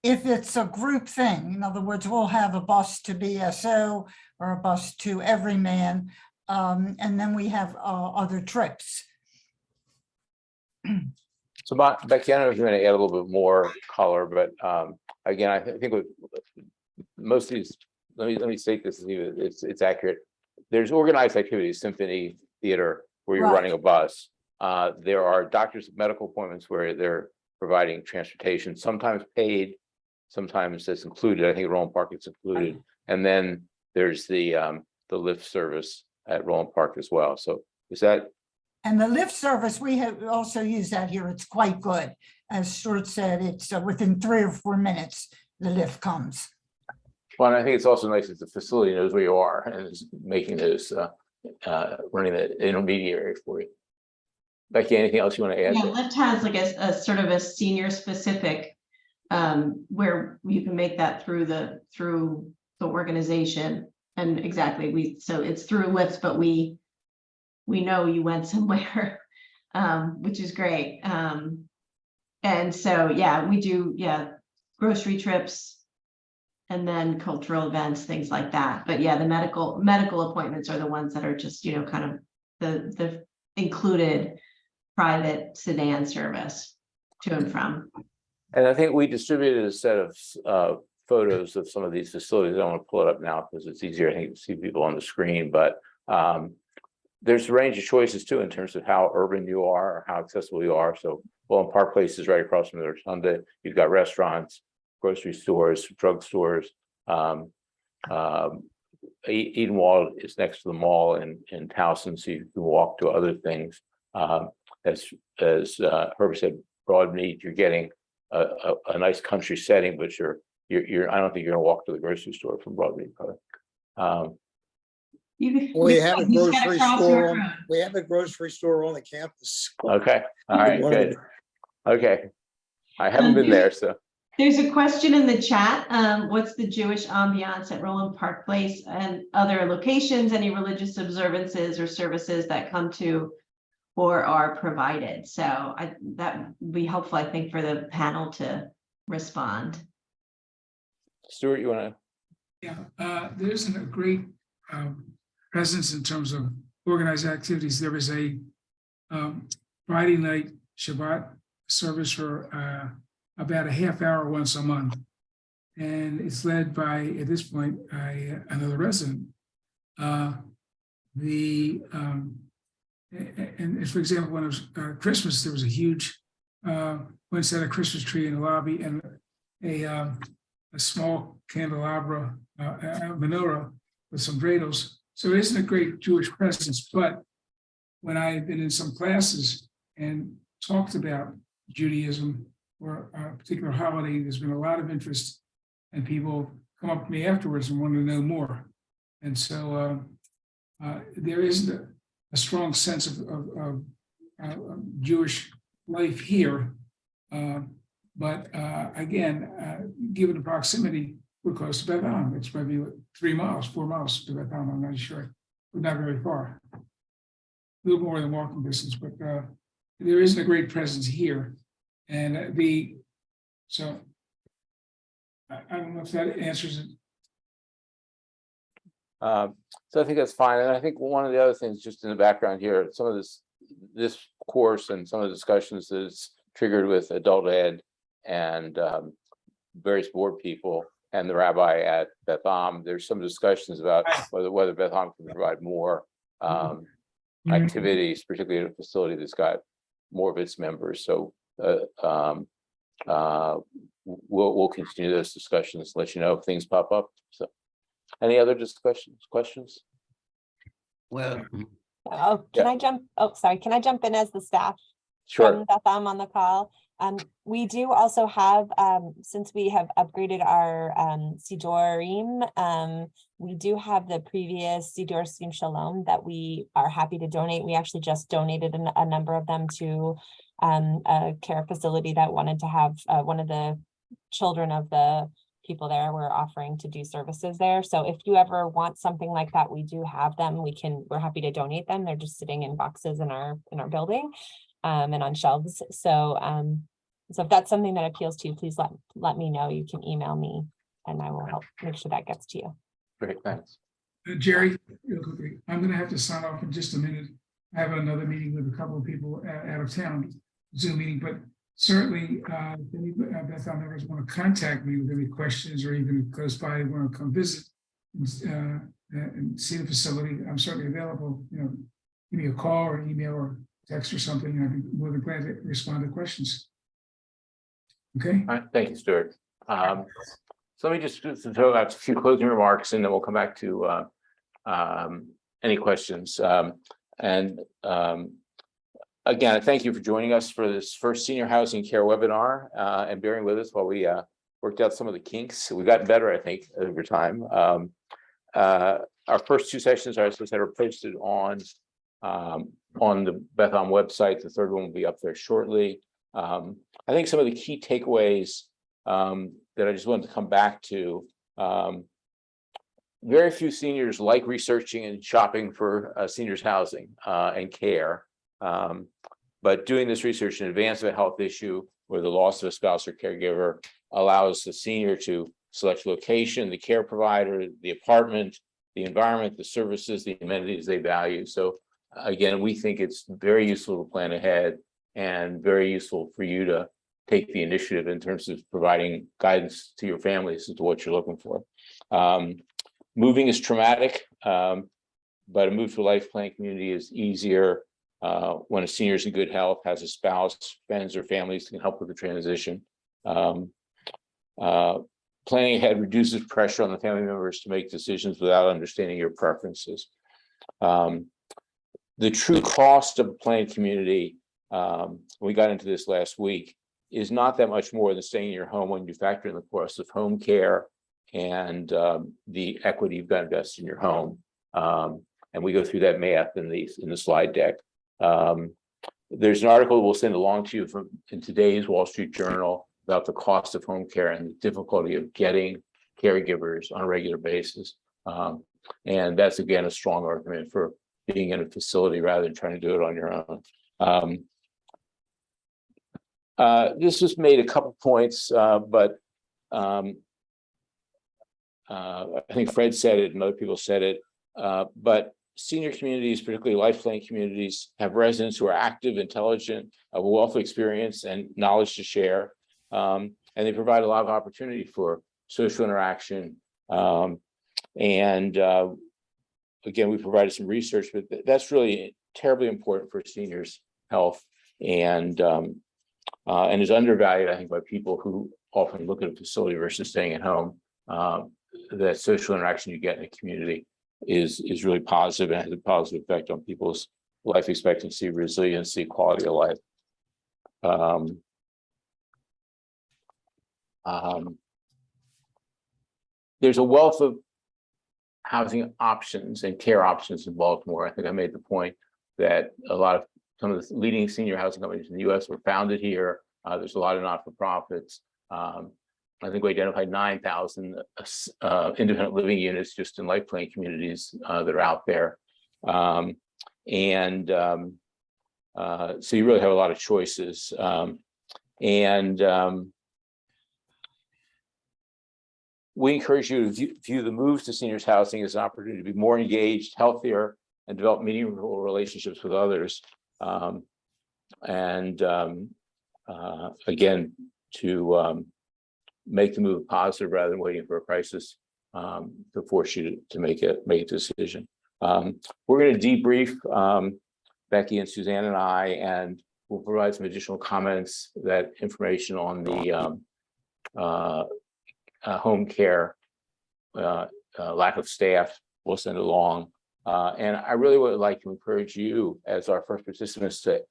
if it's a group thing, in other words, we'll have a bus to BSO or a bus to Everyman, and then we have other trips. So Becki, I don't know if you want to add a little bit more color, but again, I think with most of these, let me state this, it's accurate. There's organized activities, symphony, theater, where you're Right. running a bus. There are doctors' medical appointments where they're providing transportation, sometimes paid, sometimes it's included. I think at Roland Park it's included. And then there's the Lyft service at Roland Park as well. So is that? And the Lyft service, we have also used that here. It's quite good. As Stuart said, it's within 3 or 4 minutes, the Lyft comes. Well, and I think it's also nice that the facility knows where you are and is making those, running the intermediary for you. Becki, anything else you want to add? Yeah, Lyft has like a sort of a senior specific, where you can make that through the organization. And exactly, so it's through Lyft, but we know you went somewhere, which is great. And so, yeah, we do, grocery trips and then cultural events, things like that. But yeah, the medical appointments are the ones that are just, kind of the included private sedan service to and from. And I think we distributed a set of photos of some of these facilities. I don't want to pull it up now because it's easier, I think, to see people on the screen, but there's a range of choices too in terms of how urban you are or how accessible you are. So Roland Park Place is right across from the Rotunda. You've got restaurants, grocery stores, drugstores. Edenwald is next to the mall in Towson, so you can walk to other things. As Herbert said, Broadmead, you're getting a nice country setting, but you're I don't think you're gonna walk to the grocery store from Broadmead, probably. We have a grocery store. We have a grocery store on the campus. Okay, all right, good. Okay, I haven't been there, so. There's a question in the chat. What's the Jewish ambiance at Roland Park Place and other locations? Any religious observances or services that come to or are provided? So that would be helpful, I think, for the panel to respond. Stuart, you want to? Yeah, there isn't a great presence in terms of organize activities. There was a Friday night Shabbat service for about a half hour once a month. And it's led by, at this point, another resident. And for example, when it was Christmas, there was a huge one set of Christmas tree in the lobby and a small candelabra, menorah with some dreidels. So it isn't a great Jewish presence, but when I've been in some classes and talked about Judaism or a particular holiday, there's been a lot of interest, and people come up to me afterwards and want to know more. And so there isn't a strong sense of Jewish life here. But again, given the proximity, we're close to Beth Am. It's maybe 3 miles, 4 miles to Beth Am. I'm not sure. We're not very far. A little more than walking distance, but there isn't a great presence here. And so I don't know if that answers it. So I think that's fine. And I think one of the other things just in the background here, some of this course and some of the discussions is triggered with adult ed and various board people and the rabbi at Beth Am. There's some discussions about whether Beth Am can provide more activities, particularly at a facility that's got more of its members. So we'll continue those discussions, let you know if things pop up. So any other questions? Well, Oh, can I jump? Oh, sorry. Can I jump in as the staff Sure. from Beth Am on the call? We do also have, since we have upgraded our Sidorim, we do have the previous Sidor Sim Shalom that we are happy to donate. We actually just donated a number of them to a care facility that wanted to have one of the children of the people there were offering to do services there. So if you ever want something like that, we do have them. We're happy to donate them. They're just sitting in boxes in our building and on shelves. So so if that's something that appeals to you, please let me know. You can email me and I will help make sure that gets to you. Great, thanks. Jerry, real quickly, I'm going to have to sign off in just a minute. I have another meeting with a couple of people out of town, Zoom meeting, but certainly, if any Beth Am members want to contact me with any questions or even close by want to come visit and see the facility, I'm certainly available. You know, give me a call or an email or text or something. I'd be more than glad to respond to questions. Okay. All right, thank you, Stuart. So let me just throw out a few closing remarks, and then we'll come back to any questions. Again, thank you for joining us for this first senior housing care webinar and bearing with us while we worked out some of the kinks. We've gotten better, I think, over time. Our first two sessions, as I said, are posted on the Beth Am website. The third one will be up there shortly. I think some of the key takeaways that I just wanted to come back to. Very few seniors like researching and shopping for seniors housing and care. But doing this research in advance of a health issue or the loss of a spouse or caregiver allows the senior to select location, the care provider, the apartment, the environment, the services, the amenities they value. So again, we think it's very useful to plan ahead and very useful for you to take the initiative in terms of providing guidance to your families as to what you're looking for. Moving is traumatic, but a move to a life plan community is easier when a senior is in good health, has a spouse, friends, or families that can help with the transition. Planning ahead reduces pressure on the family members to make decisions without understanding your preferences. The true cost of a planned community, we got into this last week, is not that much more than staying in your home when you factor in the cost of home care and the equity you've got invested in your home. And we go through that math in the slide deck. There's an article we'll send along to you in today's Wall Street Journal about the cost of home care and the difficulty of getting caregivers on a regular basis. And that's, again, a strong argument for being in a facility rather than trying to do it on your own. This was made a couple points, but I think Fred said it and other people said it, but senior communities, particularly life plan communities, have residents who are active, intelligent, have a wealth of experience and knowledge to share. And they provide a lot of opportunity for social interaction. Again, we provided some research, but that's really terribly important for seniors' health and is undervalued, I think, by people who often look at a facility versus staying at home. That social interaction you get in a community is really positive and has a positive effect on people's life expectancy, resiliency, quality of life. There's a wealth of housing options and care options in Baltimore. I think I made the point that some of the leading senior housing companies in the U.S. were founded here. There's a lot of not-for-profits. I think we identified 9,000 independent living units just in life plan communities that are out there. So you really have a lot of choices. We encourage you to view the moves to seniors housing as an opportunity to be more engaged, healthier, and develop meaningful relationships with others. Again, to make the move positive rather than waiting for a crisis to force you to make a decision. We're going to debrief Becki and Suzanne and I, and we'll provide some additional comments, that information on the home care, lack of staff, we'll send along. And I really would like to encourage you as our first participants to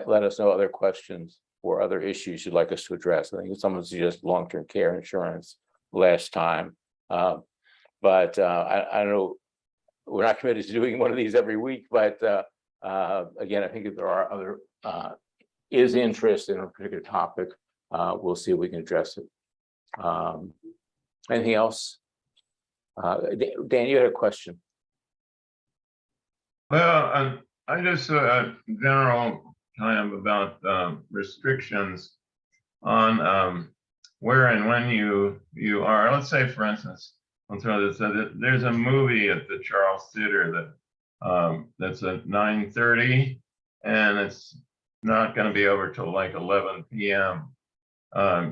let us know other questions or other issues you'd like us to address. I think someone suggested long-term care insurance last time. I don't know, we're not committed to doing one of these every week, but again, I think if there are other, is interest in a particular topic, we'll see if we can address it. Anything else? Dan, you had a question. Well, I just general kind of about restrictions on where and when you are. Let's say, for instance, I'll throw this. There's a movie at the Charles Theater that's at 9:30, and it's not going to be over till like 11 p.m.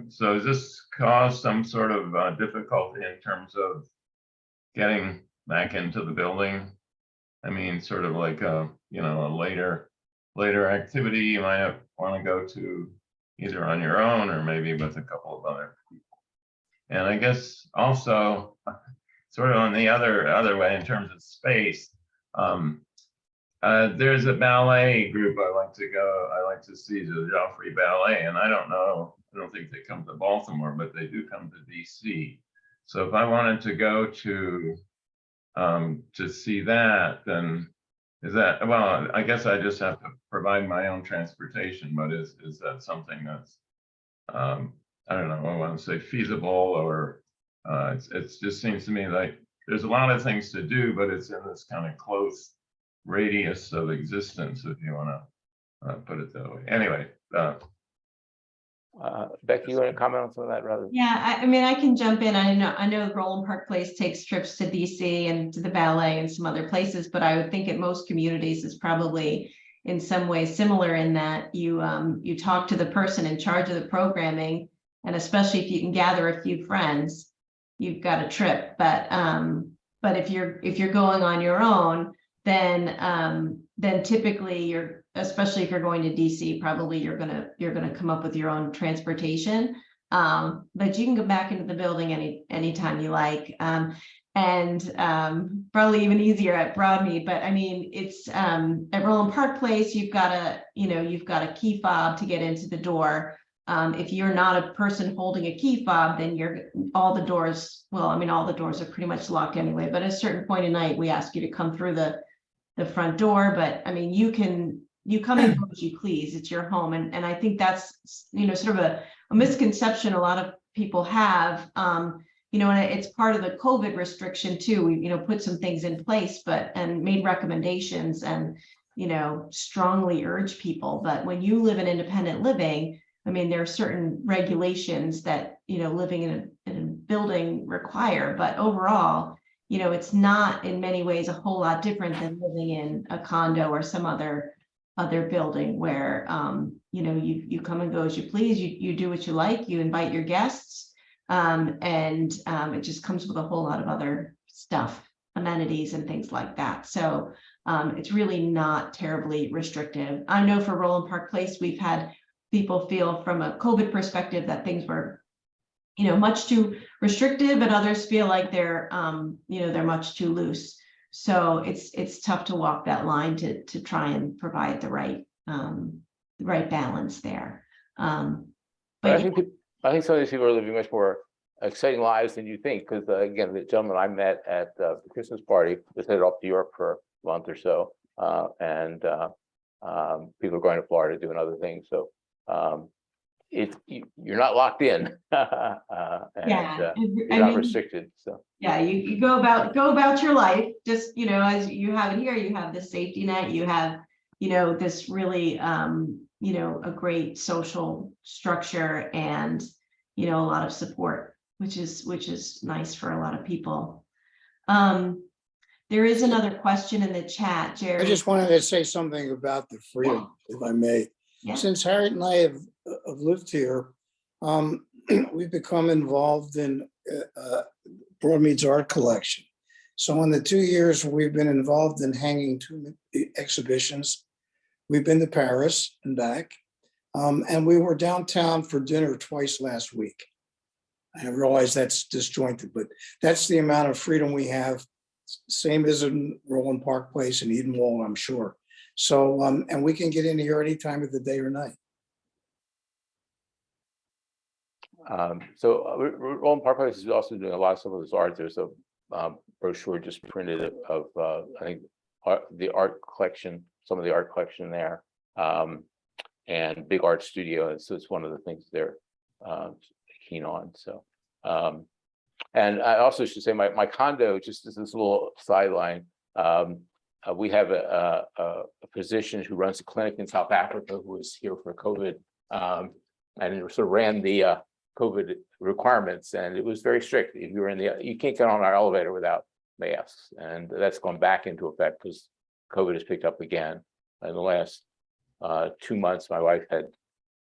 So does this cause some sort of difficulty in terms of getting back into the building? I mean, sort of like a later activity you might want to go to either on your own or maybe with a couple of other people. And I guess also sort of on the other way in terms of space, there's a ballet group I like to see, the Joffrey Ballet, and I don't think they come to Baltimore, but they do come to DC. So if I wanted to go to see that, then is that, well, I guess I just have to provide my own transportation, but is that something that's, I don't know, I want to say feasible, or it just seems to me like there's a lot of things to do, but it's in this kind of close radius of existence, if you want to put it that way. Anyway. Becki, you want to comment on some of that rather? Yeah, I mean, I can jump in. I know Roland Park Place takes trips to DC and to the ballet and some other places, but I would think at most communities is probably in some way similar in that you talk to the person in charge of the programming, and especially if you can gather a few friends, you've got a trip. But if you're going on your own, then typically especially if you're going to DC, probably you're gonna come up with your own transportation. But you can go back into the building anytime you like. And probably even easier at Broadmead. But I mean, it's at Roland Park Place, you've got a key fob to get into the door. If you're not a person holding a key fob, then all the doors are pretty much locked anyway. But at a certain point in night, we ask you to come through the front door. But I mean, you come and go as you please. It's your home. And I think that's, sort of a misconception a lot of people have, and it's part of the COVID restriction too. We, put some things in place, and made recommendations and, strongly urge people. But when you live in independent living, I mean, there are certain regulations that, living in a building require, but overall, it's not in many ways a whole lot different than living in a condo or some other building where, you come and go as you please, you do what you like, you invite your guests. And it just comes with a whole lot of other stuff, amenities and things like that. So it's really not terribly restrictive. I know for Roland Park Place, we've had people feel from a COVID perspective that things were, much too restrictive, and others feel like they're much too loose. So it's tough to walk that line to try and provide the right balance there. But But I think some of these people are living much more exciting lives than you think, because again, the gentleman I met at the Christmas party was headed off to Europe for a month or so, and people are going to Florida doing other things. So you're not locked in, and you're not restricted. So yeah, you go about your life, just as you have it here, you have this safety net, you have this really a great social structure, and a lot of support, which is nice for a lot of people. There is another question in the chat, Jerry. I just wanted to say something about the freedom, if I may. Yeah. Since Harriet and I have lived here, we've become involved in Broadmead's art collection. So in the 2 years we've been involved in hanging 2 exhibitions, we've been to Paris and back, and we were downtown for dinner twice last week. I realize that's disjointed, but that's the amount of freedom we have. Same as in Roland Park Place and Edenwald, I'm sure. So, and we can get in here any time of the day or night. So Roland Park Place is also doing a lot of some of this art. There's a brochure just printed of I think the art collection, some of the art collection there, and big art studio. And so it's one of the things they're keen on. So, and I also should say my condo, just as this little sideline, we have a physician who runs a clinic in South Africa who was here for COVID, and sort of ran the COVID requirements, and it was very strict. If you were you can't get on our elevator without masks, and that's gone back into effect because COVID has picked up again. In the last 2 months, my wife had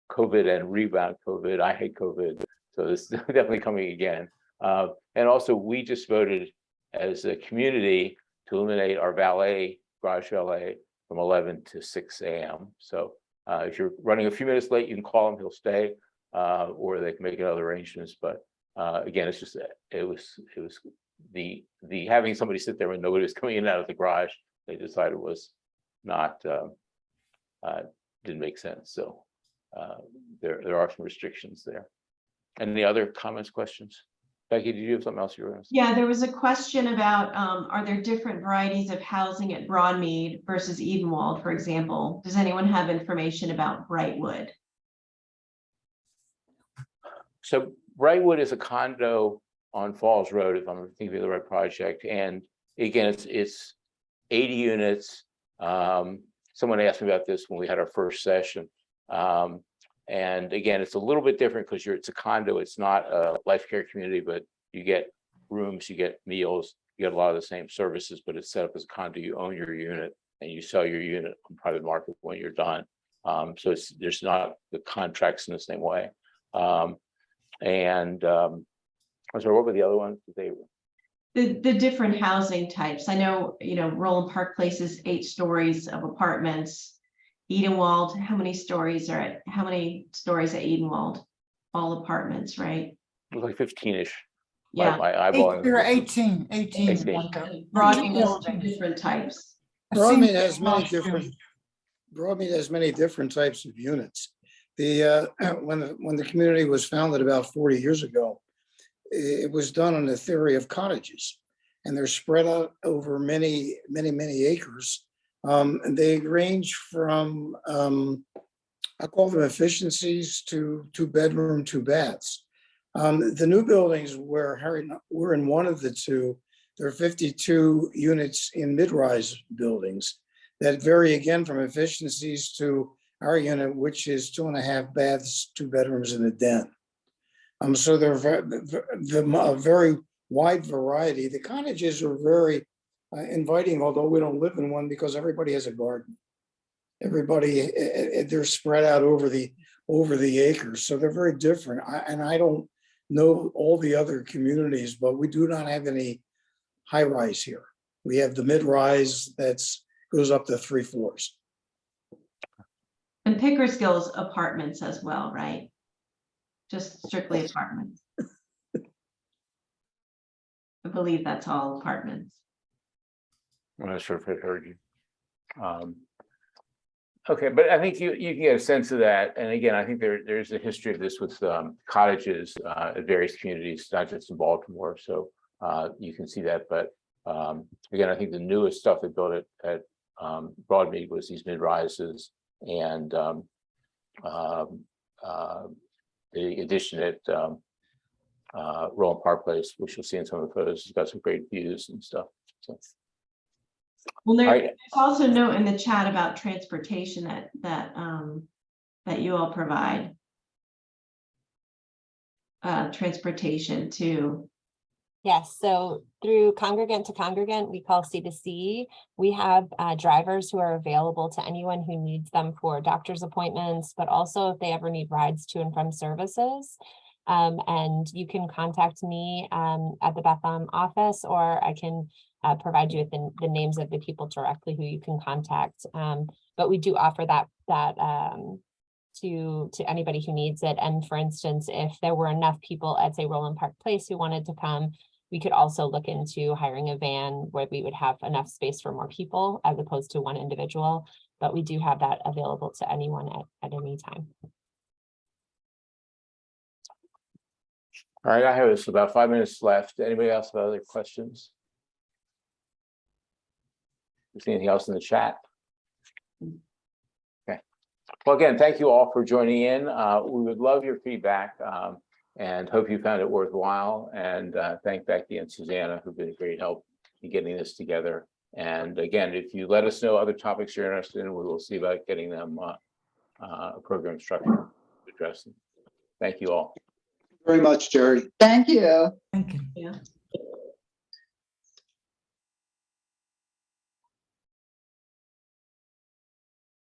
COVID and rebound COVID. I hate COVID, so this is definitely coming again. And also, we just voted as a community to eliminate our garage valet from 11 to 6 a.m. So if you're running a few minutes late, you can call him, he'll stay, or they can make other arrangements. But again, it's just, it was the having somebody sit there when nobody was coming in and out of the garage, they decided was not, didn't make sense. So there are some restrictions there. Any other comments, questions? Becki, did you have something else you were going to say? Yeah, there was a question about, are there different varieties of housing at Broadmead versus Edenwald, for example? Does anyone have information about Brightwood? So Brightwood is a condo on Falls Road, if I'm thinking of the right project. And again, it's 80 units. Someone asked me about this when we had our first session. And again, it's a little bit different because it's a condo. It's not a life care community, but you get rooms, you get meals, you get a lot of the same services, but it's set up as a condo. You own your unit and you sell your unit on private market when you're done. So there's not the contracts in the same way. I'm sorry, what were the other ones? The different housing types. I know, Roland Park Place is 8 stories of apartments. Edenwald, how many stories at Edenwald? All apartments, right? It was like 15-ish. Yeah. My eyeballing. There are 18. Broadmead has 2 different types. Broadmead has many different types of units. When the community was founded about 40 years ago, it was done on the theory of cottages, and they're spread out over many acres. And they range from, I call them efficiencies to 2-bedroom, 2 baths. The new buildings where we're in one of the 2, there are 52 units in mid-rise buildings that vary again from efficiencies to our unit, which is 2.5 baths, 2 bedrooms and a den. So they're very wide variety. The cottages are very inviting, although we don't live in one because everybody has a garden. Everybody, they're spread out over the acres, so they're very different. And I don't know all the other communities, but we do not have any high rise here. We have the mid rise goes up to 3 floors. And Pickersgill's apartments as well, right? Just strictly apartments. I believe that's all apartments. I'm not sure if I heard you. Okay, but I think you can get a sense of that. And again, I think there's a history of this with cottages at various communities, not just in Baltimore. So you can see that. But again, I think the newest stuff they built at Broadmead was these mid rises, and the addition at Roland Park Place, which you'll see in some of the photos, has got some great views and stuff. So. Well, All right. there's also a note in the chat about transportation that you all provide. Transportation to. Yes, so through congregant to congregant, we call C2C. We have drivers who are available to anyone who needs them for doctor's appointments, but also if they ever need rides to and from services. And you can contact me at the Beth Am office, or I can provide you with the names of the people directly who you can contact. But we do offer that to anybody who needs it. And for instance, if there were enough people at, say, Roland Park Place who wanted to come, we could also look into hiring a van where we would have enough space for more people as opposed to one individual. But we do have that available to anyone at any time. All right, I have about 5 minutes left. Anybody else have other questions? Is there anything else in the chat? Okay. Well, again, thank you all for joining in. We would love your feedback and hope you found it worthwhile. And thank Becki and Susanna, who've been a great help in getting this together. And again, if you let us know other topics you're interested in, we will see about getting them a program structure to address them. Thank you all. Very much, Jerry. Thank you. Thank you. Yeah.